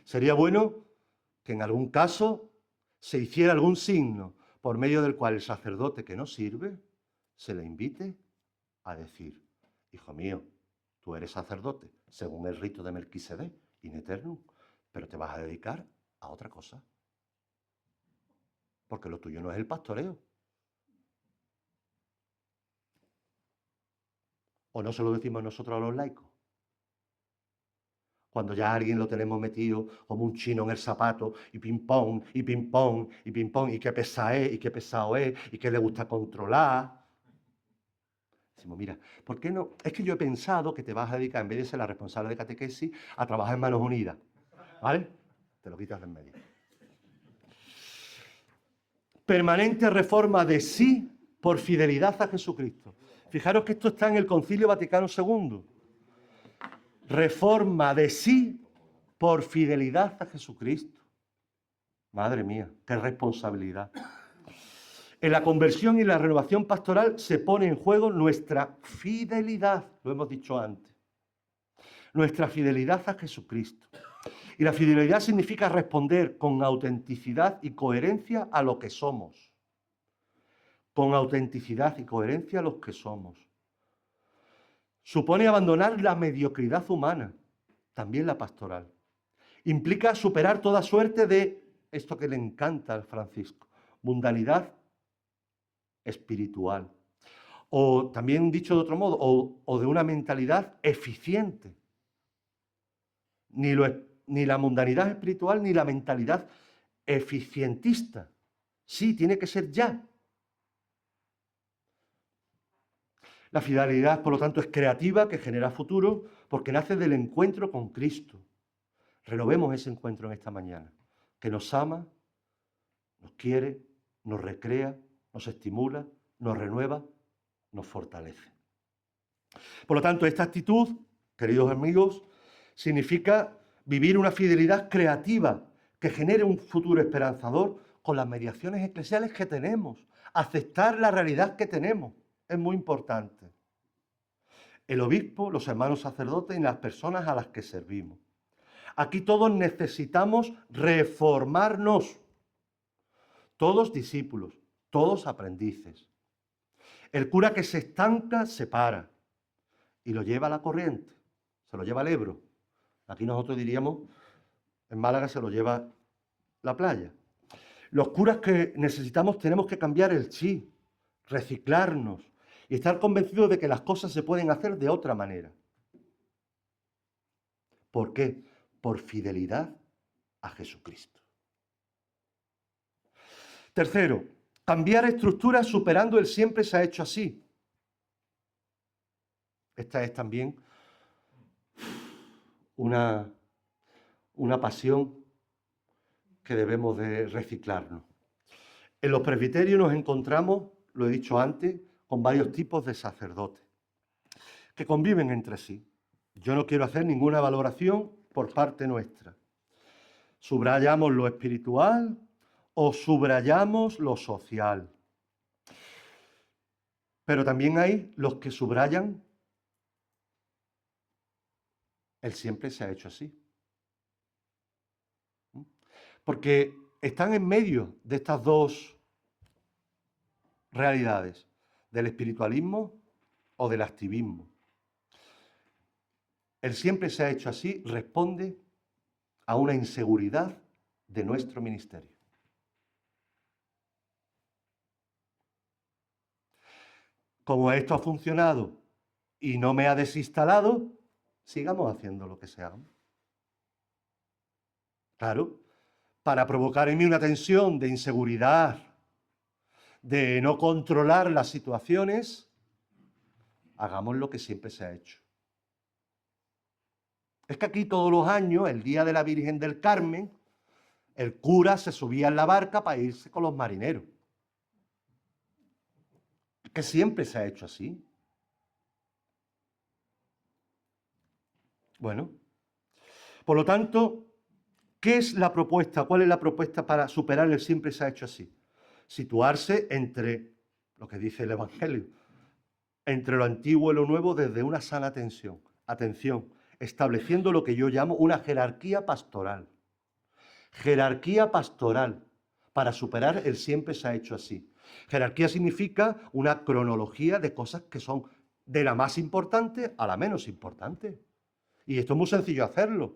Sería bueno que en algún caso se hiciera algún signo por medio del cual el sacerdote que no sirve se le invite a decir: hijo mío, tú eres sacerdote según el rito de Melquisedec, in eternum, pero te vas a dedicar a otra cosa, porque lo tuyo no es el pastoreo. ¿O no se lo decimos nosotros a los laicos? Cuando ya a alguien lo tenemos metido como un chino en el zapato, y ping-pong, y ping-pong, y ping-pong, y qué pesado es, y qué pesado es, y qué le gusta controlar. Decimos, mira, ¿por qué no? Es que yo he pensado que te vas a dedicar, en vez de ser la responsable de catequesis, a trabajar en Manos Unidas. ¿Vale? Te lo quitas de en medio. Permanente reforma de sí por fidelidad a Jesucristo. Fijaros que esto está en el Concilio Vaticano II. Reforma de sí por fidelidad a Jesucristo. Madre mía, qué responsabilidad. En la conversión y la renovación pastoral se pone en juego nuestra fidelidad, lo hemos dicho antes. Nuestra fidelidad a Jesucristo. Y la fidelidad significa responder con autenticidad y coherencia a lo que somos. Con autenticidad y coherencia a los que somos. Supone abandonar la mediocridad humana, también la pastoral. Implica superar toda suerte de esto que le encanta al Francisco, mundanidad espiritual. O también dicho de otro modo, o de una mentalidad eficiente. Ni la mundanidad espiritual ni la mentalidad eficientista. Sí, tiene que ser ya. La fidelidad, por lo tanto, es creativa, que genera futuro, porque nace del encuentro con Cristo. Renovemos ese encuentro en esta mañana, que nos ama, nos quiere, nos recrea, nos estimula, nos renueva, nos fortalece. Por lo tanto, esta actitud, queridos amigos, significa vivir una fidelidad creativa que genere un futuro esperanzador con las mediaciones eclesiales que tenemos, aceptar la realidad que tenemos. Es muy importante. El obispo, los hermanos sacerdotes y las personas a las que servimos. Aquí todos necesitamos reformarnos. Todos discípulos, todos aprendices. El cura que se estanca se para y lo lleva a la corriente, se lo lleva al Ebro. Aquí nosotros diríamos, en Málaga se lo lleva la playa. Los curas que necesitamos tenemos que cambiar el chip, reciclarnos y estar convencidos de que las cosas se pueden hacer de otra manera. ¿Por qué? Por fidelidad a Jesucristo. Tercero, cambiar estructuras superando el siempre se ha hecho así. Esta es también una pasión que debemos de reciclarnos. En los presbiterios nos encontramos, lo he dicho antes, con varios tipos de sacerdotes que conviven entre sí. Yo no quiero hacer ninguna valoración por parte nuestra. Subrayamos lo espiritual o subrayamos lo social. Pero también hay los que subrayan el siempre se ha hecho así. Porque están en medio de estas dos realidades, del espiritualismo o del activismo. el siempre se ha hecho así responde a una inseguridad de nuestro ministerio. Como esto ha funcionado y no me ha desinstalado, sigamos haciendo lo que se haga. Claro, para provocar en mí una tensión de inseguridad, de no controlar las situaciones, hagamos lo que siempre se ha hecho. Es que aquí todos los años, el día de la Virgen del Carmen, el cura se subía en la barca para irse con los marineros. Es que siempre se ha hecho así. Bueno, por lo tanto, ¿qué es la propuesta? ¿Cuál es la propuesta para superar el siempre se ha hecho así? Situarse entre lo que dice el Evangelio, entre lo antiguo y lo nuevo desde una sana tensión. Atención, estableciendo lo que yo llamo una jerarquía pastoral. Jerarquía pastoral para superar el siempre se ha hecho así. Jerarquía significa una cronología de cosas que son de la más importante a la menos importante. Y esto es muy sencillo hacerlo,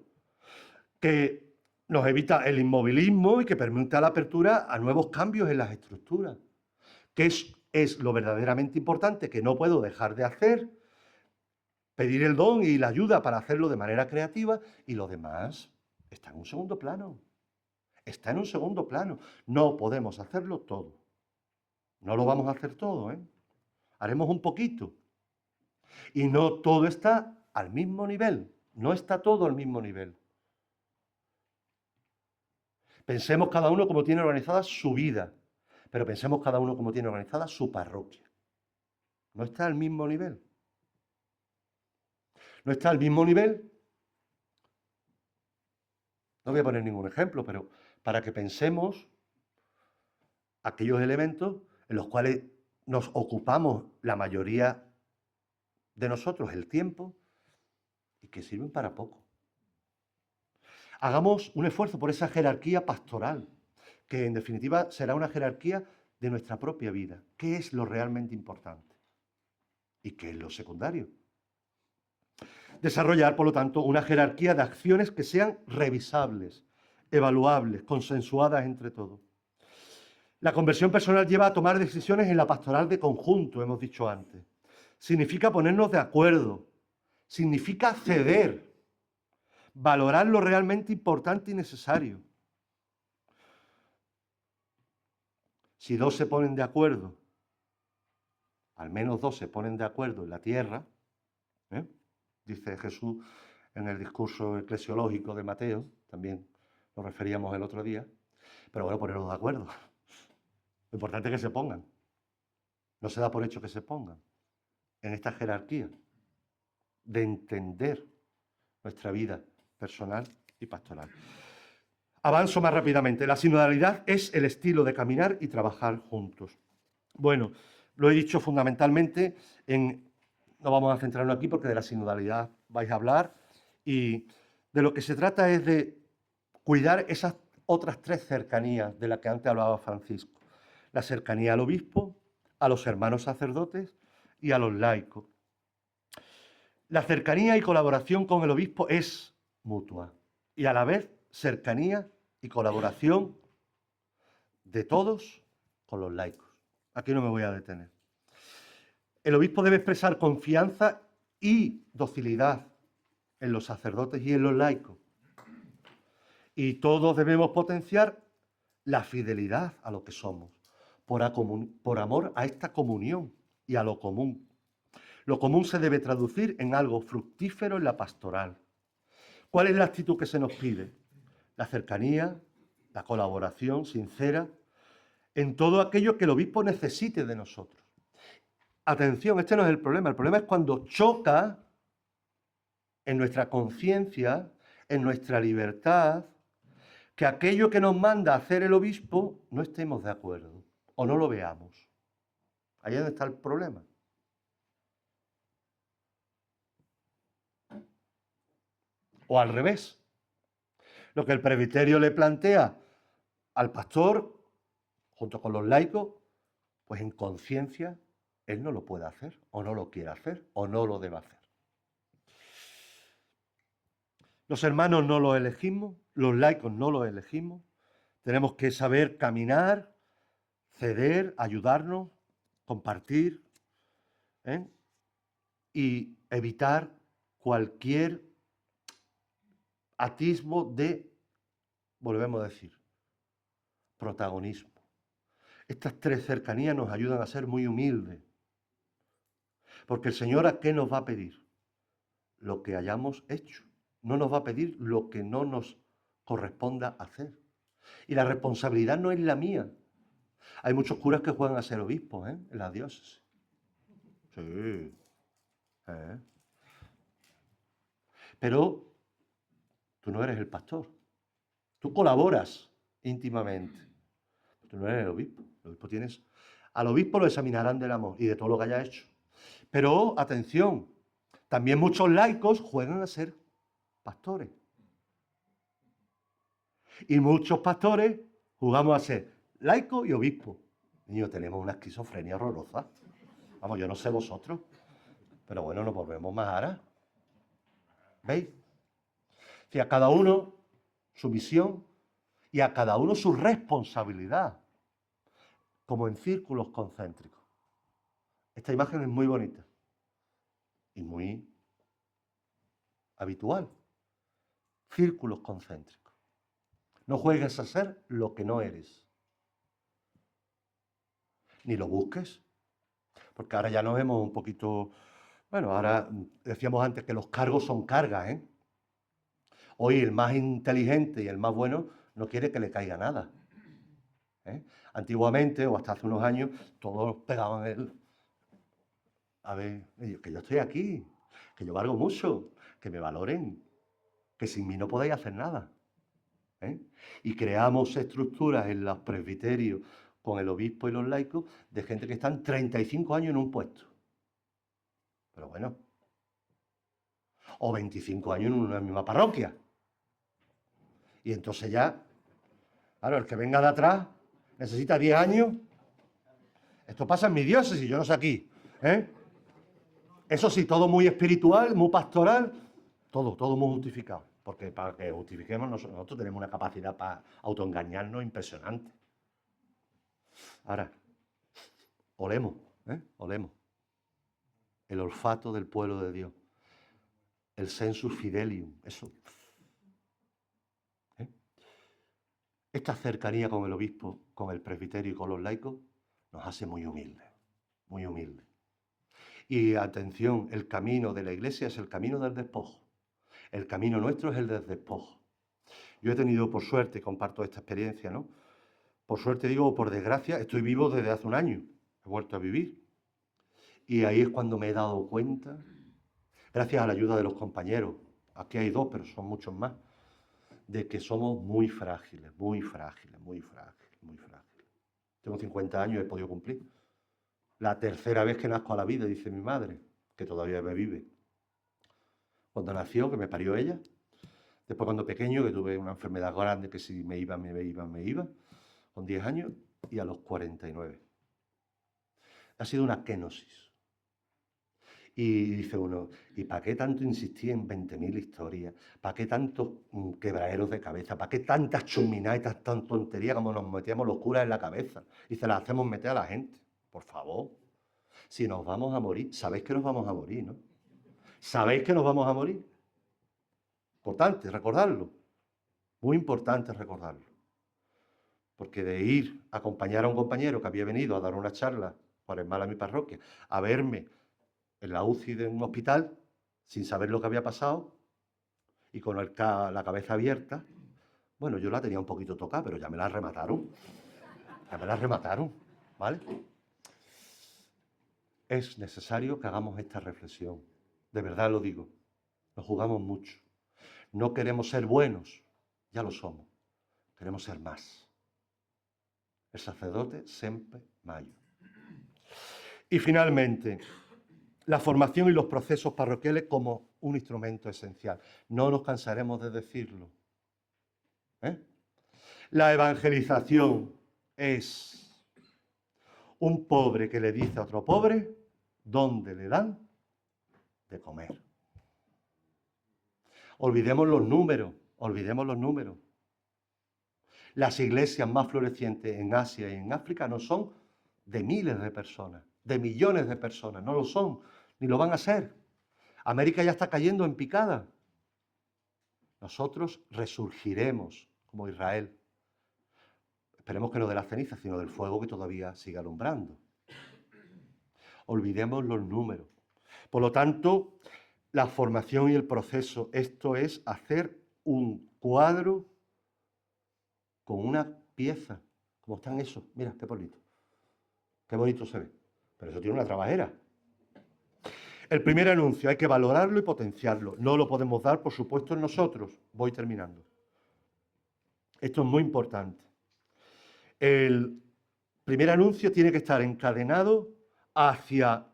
que nos evita el inmovilismo y que permite la apertura a nuevos cambios en las estructuras. ¿Qué es lo verdaderamente importante que no puedo dejar de hacer? Pedir el don y la ayuda para hacerlo de manera creativa, y lo demás está en un segundo plano. Está en un segundo plano. No podemos hacerlo todo. No lo vamos a hacer todo, ¿eh? Haremos un poquito. Y no todo está al mismo nivel. No está todo al mismo nivel. Pensemos cada uno cómo tiene organizada su vida, pero pensemos cada uno cómo tiene organizada su parroquia. No está al mismo nivel. No está al mismo nivel. No voy a poner ningún ejemplo, pero para que pensemos aquellos elementos en los cuales nos ocupamos la mayoría de nosotros el tiempo y que sirven para poco. Hagamos un esfuerzo por esa jerarquía pastoral, que en definitiva será una jerarquía de nuestra propia vida. ¿Qué es lo realmente importante? ¿Y qué es lo secundario? Desarrollar, por lo tanto, una jerarquía de acciones que sean revisables, evaluables, consensuadas entre todos. La conversión personal lleva a tomar decisiones en la pastoral de conjunto, hemos dicho antes. Significa ponernos de acuerdo, significa ceder, valorar lo realmente importante y necesario. Si dos se ponen de acuerdo, al menos dos se ponen de acuerdo en la tierra, dice Jesús en el discurso eclesiológico de Mateo, también lo referíamos el otro día, pero bueno, ponernos de acuerdo. Lo importante es que se pongan. No se da por hecho que se pongan en esta jerarquía de entender nuestra vida personal y pastoral. Avanzo más rápidamente. La sinodalidad es el estilo de caminar y trabajar juntos. Bueno, lo he dicho fundamentalmente no vamos a centrarnos aquí porque de la sinodalidad vais a hablar, y de lo que se trata es de cuidar esas otras tres cercanías de las que antes hablaba Francisco. La cercanía al obispo, a los hermanos sacerdotes y a los laicos. La cercanía y colaboración con el obispo es mutua y a la vez cercanía y colaboración de todos con los laicos. Aquí no me voy a detener. El obispo debe expresar confianza y docilidad en los sacerdotes y en los laicos. Y todos debemos potenciar la fidelidad a lo que somos, por amor a esta comunión y a lo común. Lo común se debe traducir en algo fructífero en la pastoral. ¿Cuál es la actitud que se nos pide? La cercanía, la colaboración sincera en todo aquello que el obispo necesite de nosotros. Atención, este no es el problema es cuando choca en nuestra conciencia, en nuestra libertad, que aquello que nos manda a hacer el obispo no estemos de acuerdo o no lo veamos. Ahí es donde está el problema. O al revés. Lo que el presbiterio le plantea al pastor, junto con los laicos, pues en conciencia él no lo puede hacer, o no lo quiere hacer, o no lo debe hacer. Los hermanos no los elegimos, los laicos no los elegimos. Tenemos que saber caminar, ceder, ayudarnos, compartir, ¿eh? Y evitar cualquier atisbo de, volvemos a decir, protagonismo. Estas tres cercanías nos ayudan a ser muy humildes. Porque el Señor, ¿a qué nos va a pedir? Lo que hayamos hecho. No nos va a pedir lo que no nos corresponda hacer. Y la responsabilidad no es la mía. Hay muchos curas que juegan a ser obispos, en la diócesis. Sí. Pero tú no eres el pastor. Tú colaboras íntimamente. Tú no eres el obispo. El obispo tienes... Al obispo lo examinarán del amor y de todo lo que haya hecho. Pero, atención, también muchos laicos juegan a ser pastores. Y muchos pastores jugamos a ser laico y obispo. Niño, tenemos una esquizofrenia horrorosa. Vamos, yo no sé vosotros, pero bueno, nos volvemos más aras. ¿Veis? Si a cada uno su misión y a cada uno su responsabilidad, como en círculos concéntricos. Esta imagen es muy bonita y muy habitual. Círculos concéntricos. No juegues a ser lo que no eres. Ni lo busques. Porque ahora ya nos vemos un poquito... Bueno, ahora decíamos antes que los cargos son cargas, ¿eh? Hoy el más inteligente y el más bueno no quiere que le caiga nada. ¿Eh? Antiguamente, o hasta hace unos años, todos pegaban el... A ver, que yo estoy aquí, que yo valgo mucho, que me valoren, que sin mí no podéis hacer nada. ¿Eh? Y creamos estructuras en los presbiterios con el obispo y los laicos de gente que están 35 años en un puesto. Pero bueno, o 25 años en una misma parroquia. Y entonces ya, claro, el que venga de atrás necesita 10 años. Esto pasa en mi diócesis, yo no sé aquí. ¿Eh? Eso sí, todo muy espiritual, muy pastoral, todo muy justificado. Porque para que justifiquemos, nosotros tenemos una capacidad para autoengañarnos impresionante. Ahora, olemos, olemos. El olfato del pueblo de Dios. El sensus fidelium, eso. Esta cercanía con el obispo, con el presbiterio y con los laicos nos hace muy humildes, muy humildes. Y atención, el camino de la iglesia es el camino del despojo. El camino nuestro es el del despojo. Yo he tenido, por suerte, comparto esta experiencia, ¿no? Por suerte digo, o por desgracia, estoy vivo desde hace un año. He vuelto a vivir. Y ahí es cuando me he dado cuenta, gracias a la ayuda de los compañeros, aquí hay dos, pero son muchos más, de que somos muy frágiles, muy frágiles, muy frágiles, muy frágiles. Tengo 50 años y he podido cumplir. La tercera vez que nazco a la vida, dice mi madre, que todavía me vive. Cuando nació, que me parió ella. Después cuando pequeño, que tuve una enfermedad grande, que si me iba, con 10 años, y a los 49. Ha sido una kenosis. Y dice uno, ¿y para qué tanto insistir en 20.000 historias? ¿Para qué tantos quebraderos de cabeza? ¿Para qué tantas chuminadas y tantas tonterías como nos metíamos los curas en la cabeza? Y se las hacemos meter a la gente. Por favor, si nos vamos a morir, sabéis que nos vamos a morir, ¿no? ¿Sabéis que nos vamos a morir? Importante recordarlo. Muy importante recordarlo. Porque de ir a acompañar a un compañero que había venido a dar una charla para el mal a mi parroquia, a verme en la UCI de un hospital, sin saber lo que había pasado, y con la cabeza abierta, bueno, yo la tenía un poquito tocada, pero ya me la remataron. Ya me la remataron, ¿vale? Es necesario que hagamos esta reflexión. De verdad lo digo. Nos jugamos mucho. No queremos ser buenos, ya lo somos. Queremos ser más. El sacerdote sempre mayor. Y finalmente, la formación y los procesos parroquiales como un instrumento esencial. No nos cansaremos de decirlo. La evangelización es un pobre que le dice a otro pobre dónde le dan de comer. Olvidemos los números, olvidemos los números. Las iglesias más florecientes en Asia y en África no son de miles de personas, de millones de personas, no lo son, ni lo van a ser. América ya está cayendo en picada. Nosotros resurgiremos como Israel. Esperemos que no de la ceniza, sino del fuego que todavía sigue alumbrando. Olvidemos los números. Por lo tanto, la formación y el proceso, esto es hacer un cuadro con una pieza. ¿Cómo están esos? Mira, qué bonito se ve. Pero eso tiene una trabajera. El primer anuncio hay que valorarlo y potenciarlo. No lo podemos dar, por supuesto, en nosotros. Voy terminando. Esto es muy importante. El primer anuncio tiene que estar encadenado hacia,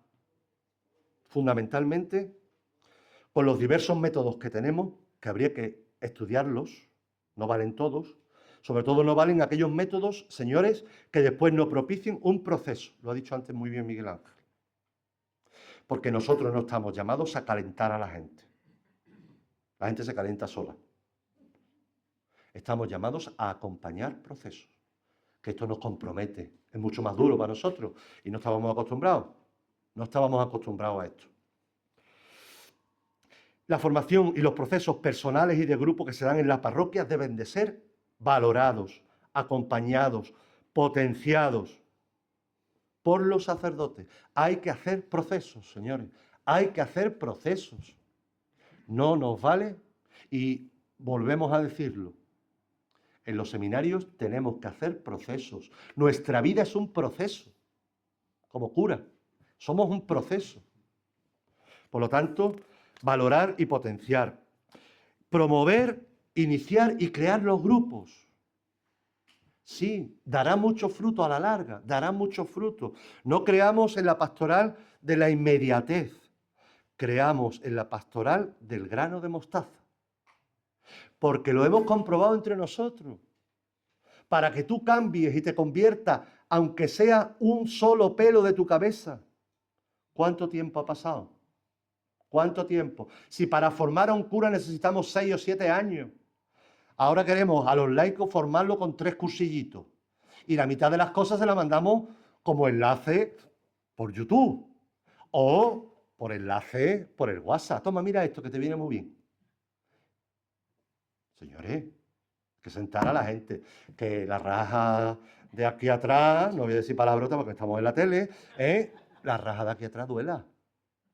fundamentalmente, con los diversos métodos que tenemos, que habría que estudiarlos, no valen todos, sobre todo no valen aquellos métodos, señores, que después no propicien un proceso. Lo ha dicho antes muy bien Miguel Ángel. Porque nosotros no estamos llamados a calentar a la gente. La gente se calienta sola. Estamos llamados a acompañar procesos. Que esto nos compromete. Es mucho más duro para nosotros y no estábamos acostumbrados. No estábamos acostumbrados a esto. La formación y los procesos personales y de grupo que se dan en las parroquias deben de ser valorados, acompañados, potenciados por los sacerdotes. Hay que hacer procesos, señores. Hay que hacer procesos. No nos vale, y volvemos a decirlo, en los seminarios tenemos que hacer procesos. Nuestra vida es un proceso, como cura. Somos un proceso. Por lo tanto, valorar y potenciar. Promover, iniciar y crear los grupos. Sí, dará mucho fruto a la larga, dará mucho fruto. No creamos en la pastoral de la inmediatez, creamos en la pastoral del grano de mostaza. Porque lo hemos comprobado entre nosotros. Para que tú cambies y te conviertas, aunque sea un solo pelo de tu cabeza. ¿Cuánto tiempo ha pasado? ¿Cuánto tiempo? Si para formar a un cura necesitamos 6 o 7 años. Ahora queremos a los laicos formarlo con 3 cursillitos. Y la mitad de las cosas se las mandamos como enlace por YouTube. O por enlace por el WhatsApp. Toma, mira esto que te viene muy bien. Señores, que sentar a la gente. Que la raja de aquí atrás, no voy a decir palabrota porque estamos en la tele, la raja de aquí atrás duela.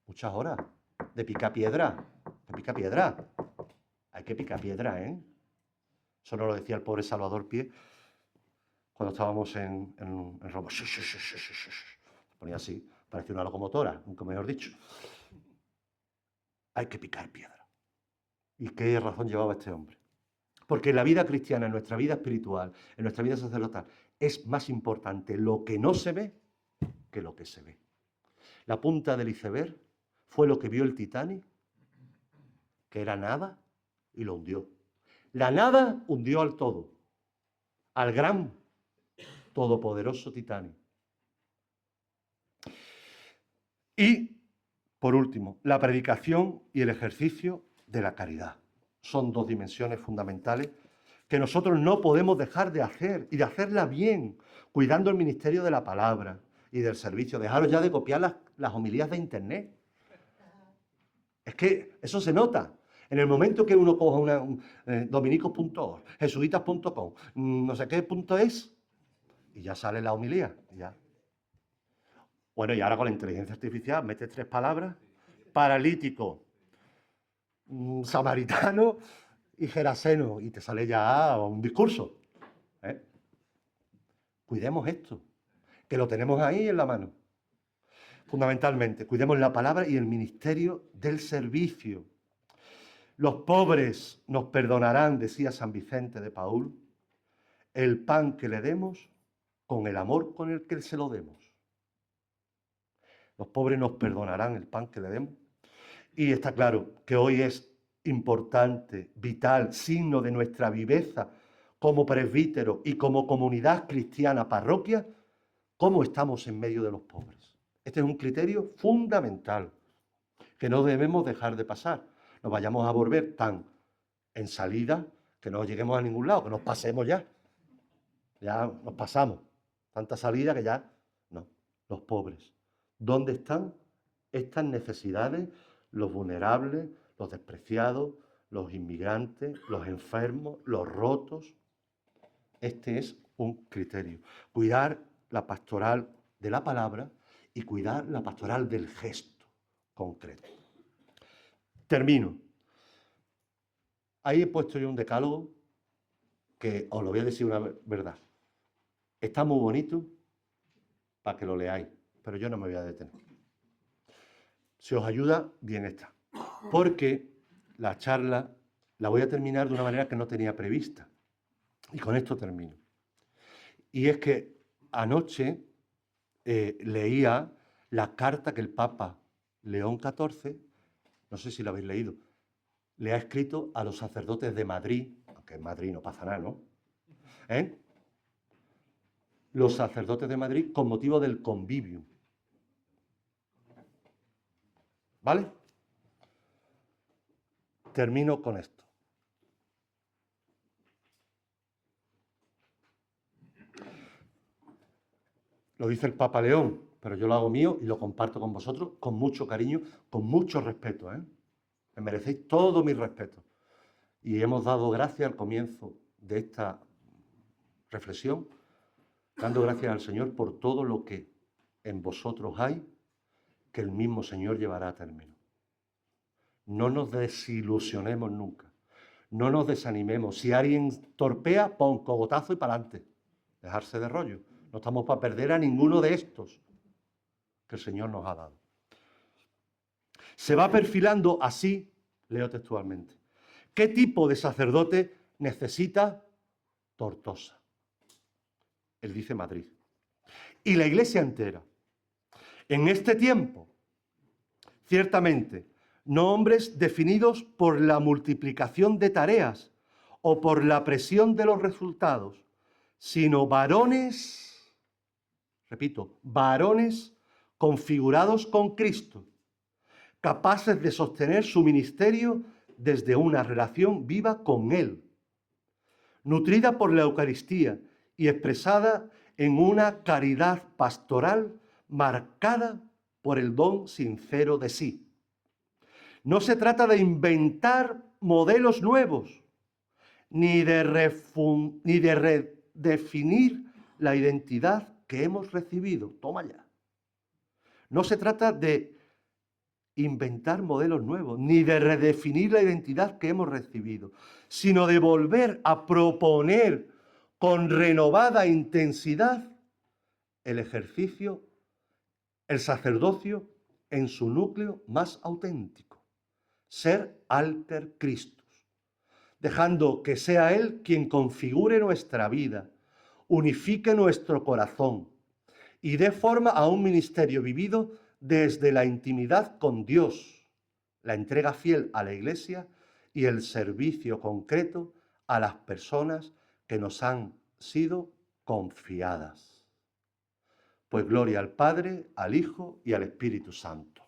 Muchas horas. De pica piedra. De pica piedra. Hay que picar piedra, ¿eh? Eso nos lo decía el pobre Salvador Pie cuando estábamos en Roma. Se ponía así, parecía una locomotora, nunca mejor dicho. Hay que picar piedra. ¿Y qué razón llevaba este hombre? Porque en la vida cristiana, en nuestra vida espiritual, en nuestra vida sacerdotal, es más importante lo que no se ve que lo que se ve. La punta del iceberg fue lo que vio el Titanic, que era nada, y lo hundió. La nada hundió al todo, al gran, todopoderoso Titanic. Y, por último, la predicación y el ejercicio de la caridad. Son 2 dimensiones fundamentales que nosotros no podemos dejar de hacer y de hacerla bien, cuidando el ministerio de la palabra y del servicio. Dejaros ya de copiar las homilías de internet. Es que eso se nota. En el momento que uno coja dominicos.org, jesuitas.com, no sé qué punto es, y ya sale la homilía. Ya. Bueno, y ahora con la inteligencia artificial metes 3 palabras: paralítico, samaritano y geraseno, y te sale ya un discurso. Cuidemos esto, que lo tenemos ahí en la mano. Fundamentalmente, cuidemos la palabra y el ministerio del servicio. Los pobres nos perdonarán, decía San Vicente de Paúl, el pan que le demos con el amor con el que se lo demos. Los pobres nos perdonarán el pan que le demos. Y está claro que hoy es importante, vital, signo de nuestra viveza como presbítero y como comunidad cristiana parroquia, cómo estamos en medio de los pobres. Este es un criterio fundamental que no debemos dejar de pasar. Nos vayamos a volver tan en salida, que no lleguemos a ningún lado, que nos pasemos ya. Ya nos pasamos. Tanta salida que ya no. Los pobres. ¿Dónde están estas necesidades? Los vulnerables, los despreciados, los inmigrantes, los enfermos, los rotos. Este es un criterio. Cuidar la pastoral de la palabra y cuidar la pastoral del gesto concreto. Termino. Ahí he puesto yo un decálogo que os lo voy a decir una verdad. Está muy bonito para que lo leáis, pero yo no me voy a detener. Si os ayuda, bien está. Porque la charla la voy a terminar de una manera que no tenía prevista. Y con esto termino. Y es que anoche leía la carta que el Papa León XIV, no sé si lo habéis leído, le ha escrito a los sacerdotes de Madrid, aunque en Madrid no pasa nada, ¿no? Los sacerdotes de Madrid con motivo del Convivium. ¿Vale? Termino con esto. Lo dice el Papa León, pero yo lo hago mío y lo comparto con vosotros con mucho cariño, con mucho respeto. Me merecéis todo mi respeto. Y hemos dado gracias al comienzo de esta reflexión, dando gracias al Señor por todo lo que en vosotros hay, que el mismo Señor llevará a término. No nos desilusionemos nunca. No nos desanimemos. Si alguien torpea, pon cogotazo y para adelante. Dejarse de rollo. No estamos para perder a ninguno de estos que el Señor nos ha dado. Se va perfilando así, leo textualmente. ¿Qué tipo de sacerdote necesita Tortosa? Él dice Madrid. Y la Iglesia entera. En este tiempo, ciertamente, no hombres definidos por la multiplicación de tareas o por la presión de los resultados, sino varones, repito, varones configurados con Cristo, capaces de sostener su ministerio desde una relación viva con Él, nutrida por la Eucaristía y expresada en una caridad pastoral marcada por el don sincero de sí. No se trata de inventar modelos nuevos, ni de redefinir la identidad que hemos recibido. Toma ya. No se trata de inventar modelos nuevos, ni de redefinir la identidad que hemos recibido, sino de volver a proponer con renovada intensidad el ejercicio, el sacerdocio en su núcleo más auténtico, ser alter Christus, dejando que sea Él quien configure nuestra vida, unifique nuestro corazón y dé forma a un ministerio vivido desde la intimidad con Dios, la entrega fiel a la Iglesia y el servicio concreto a las personas que nos han sido confiadas. Pues gloria al Padre, al Hijo y al Espíritu Santo.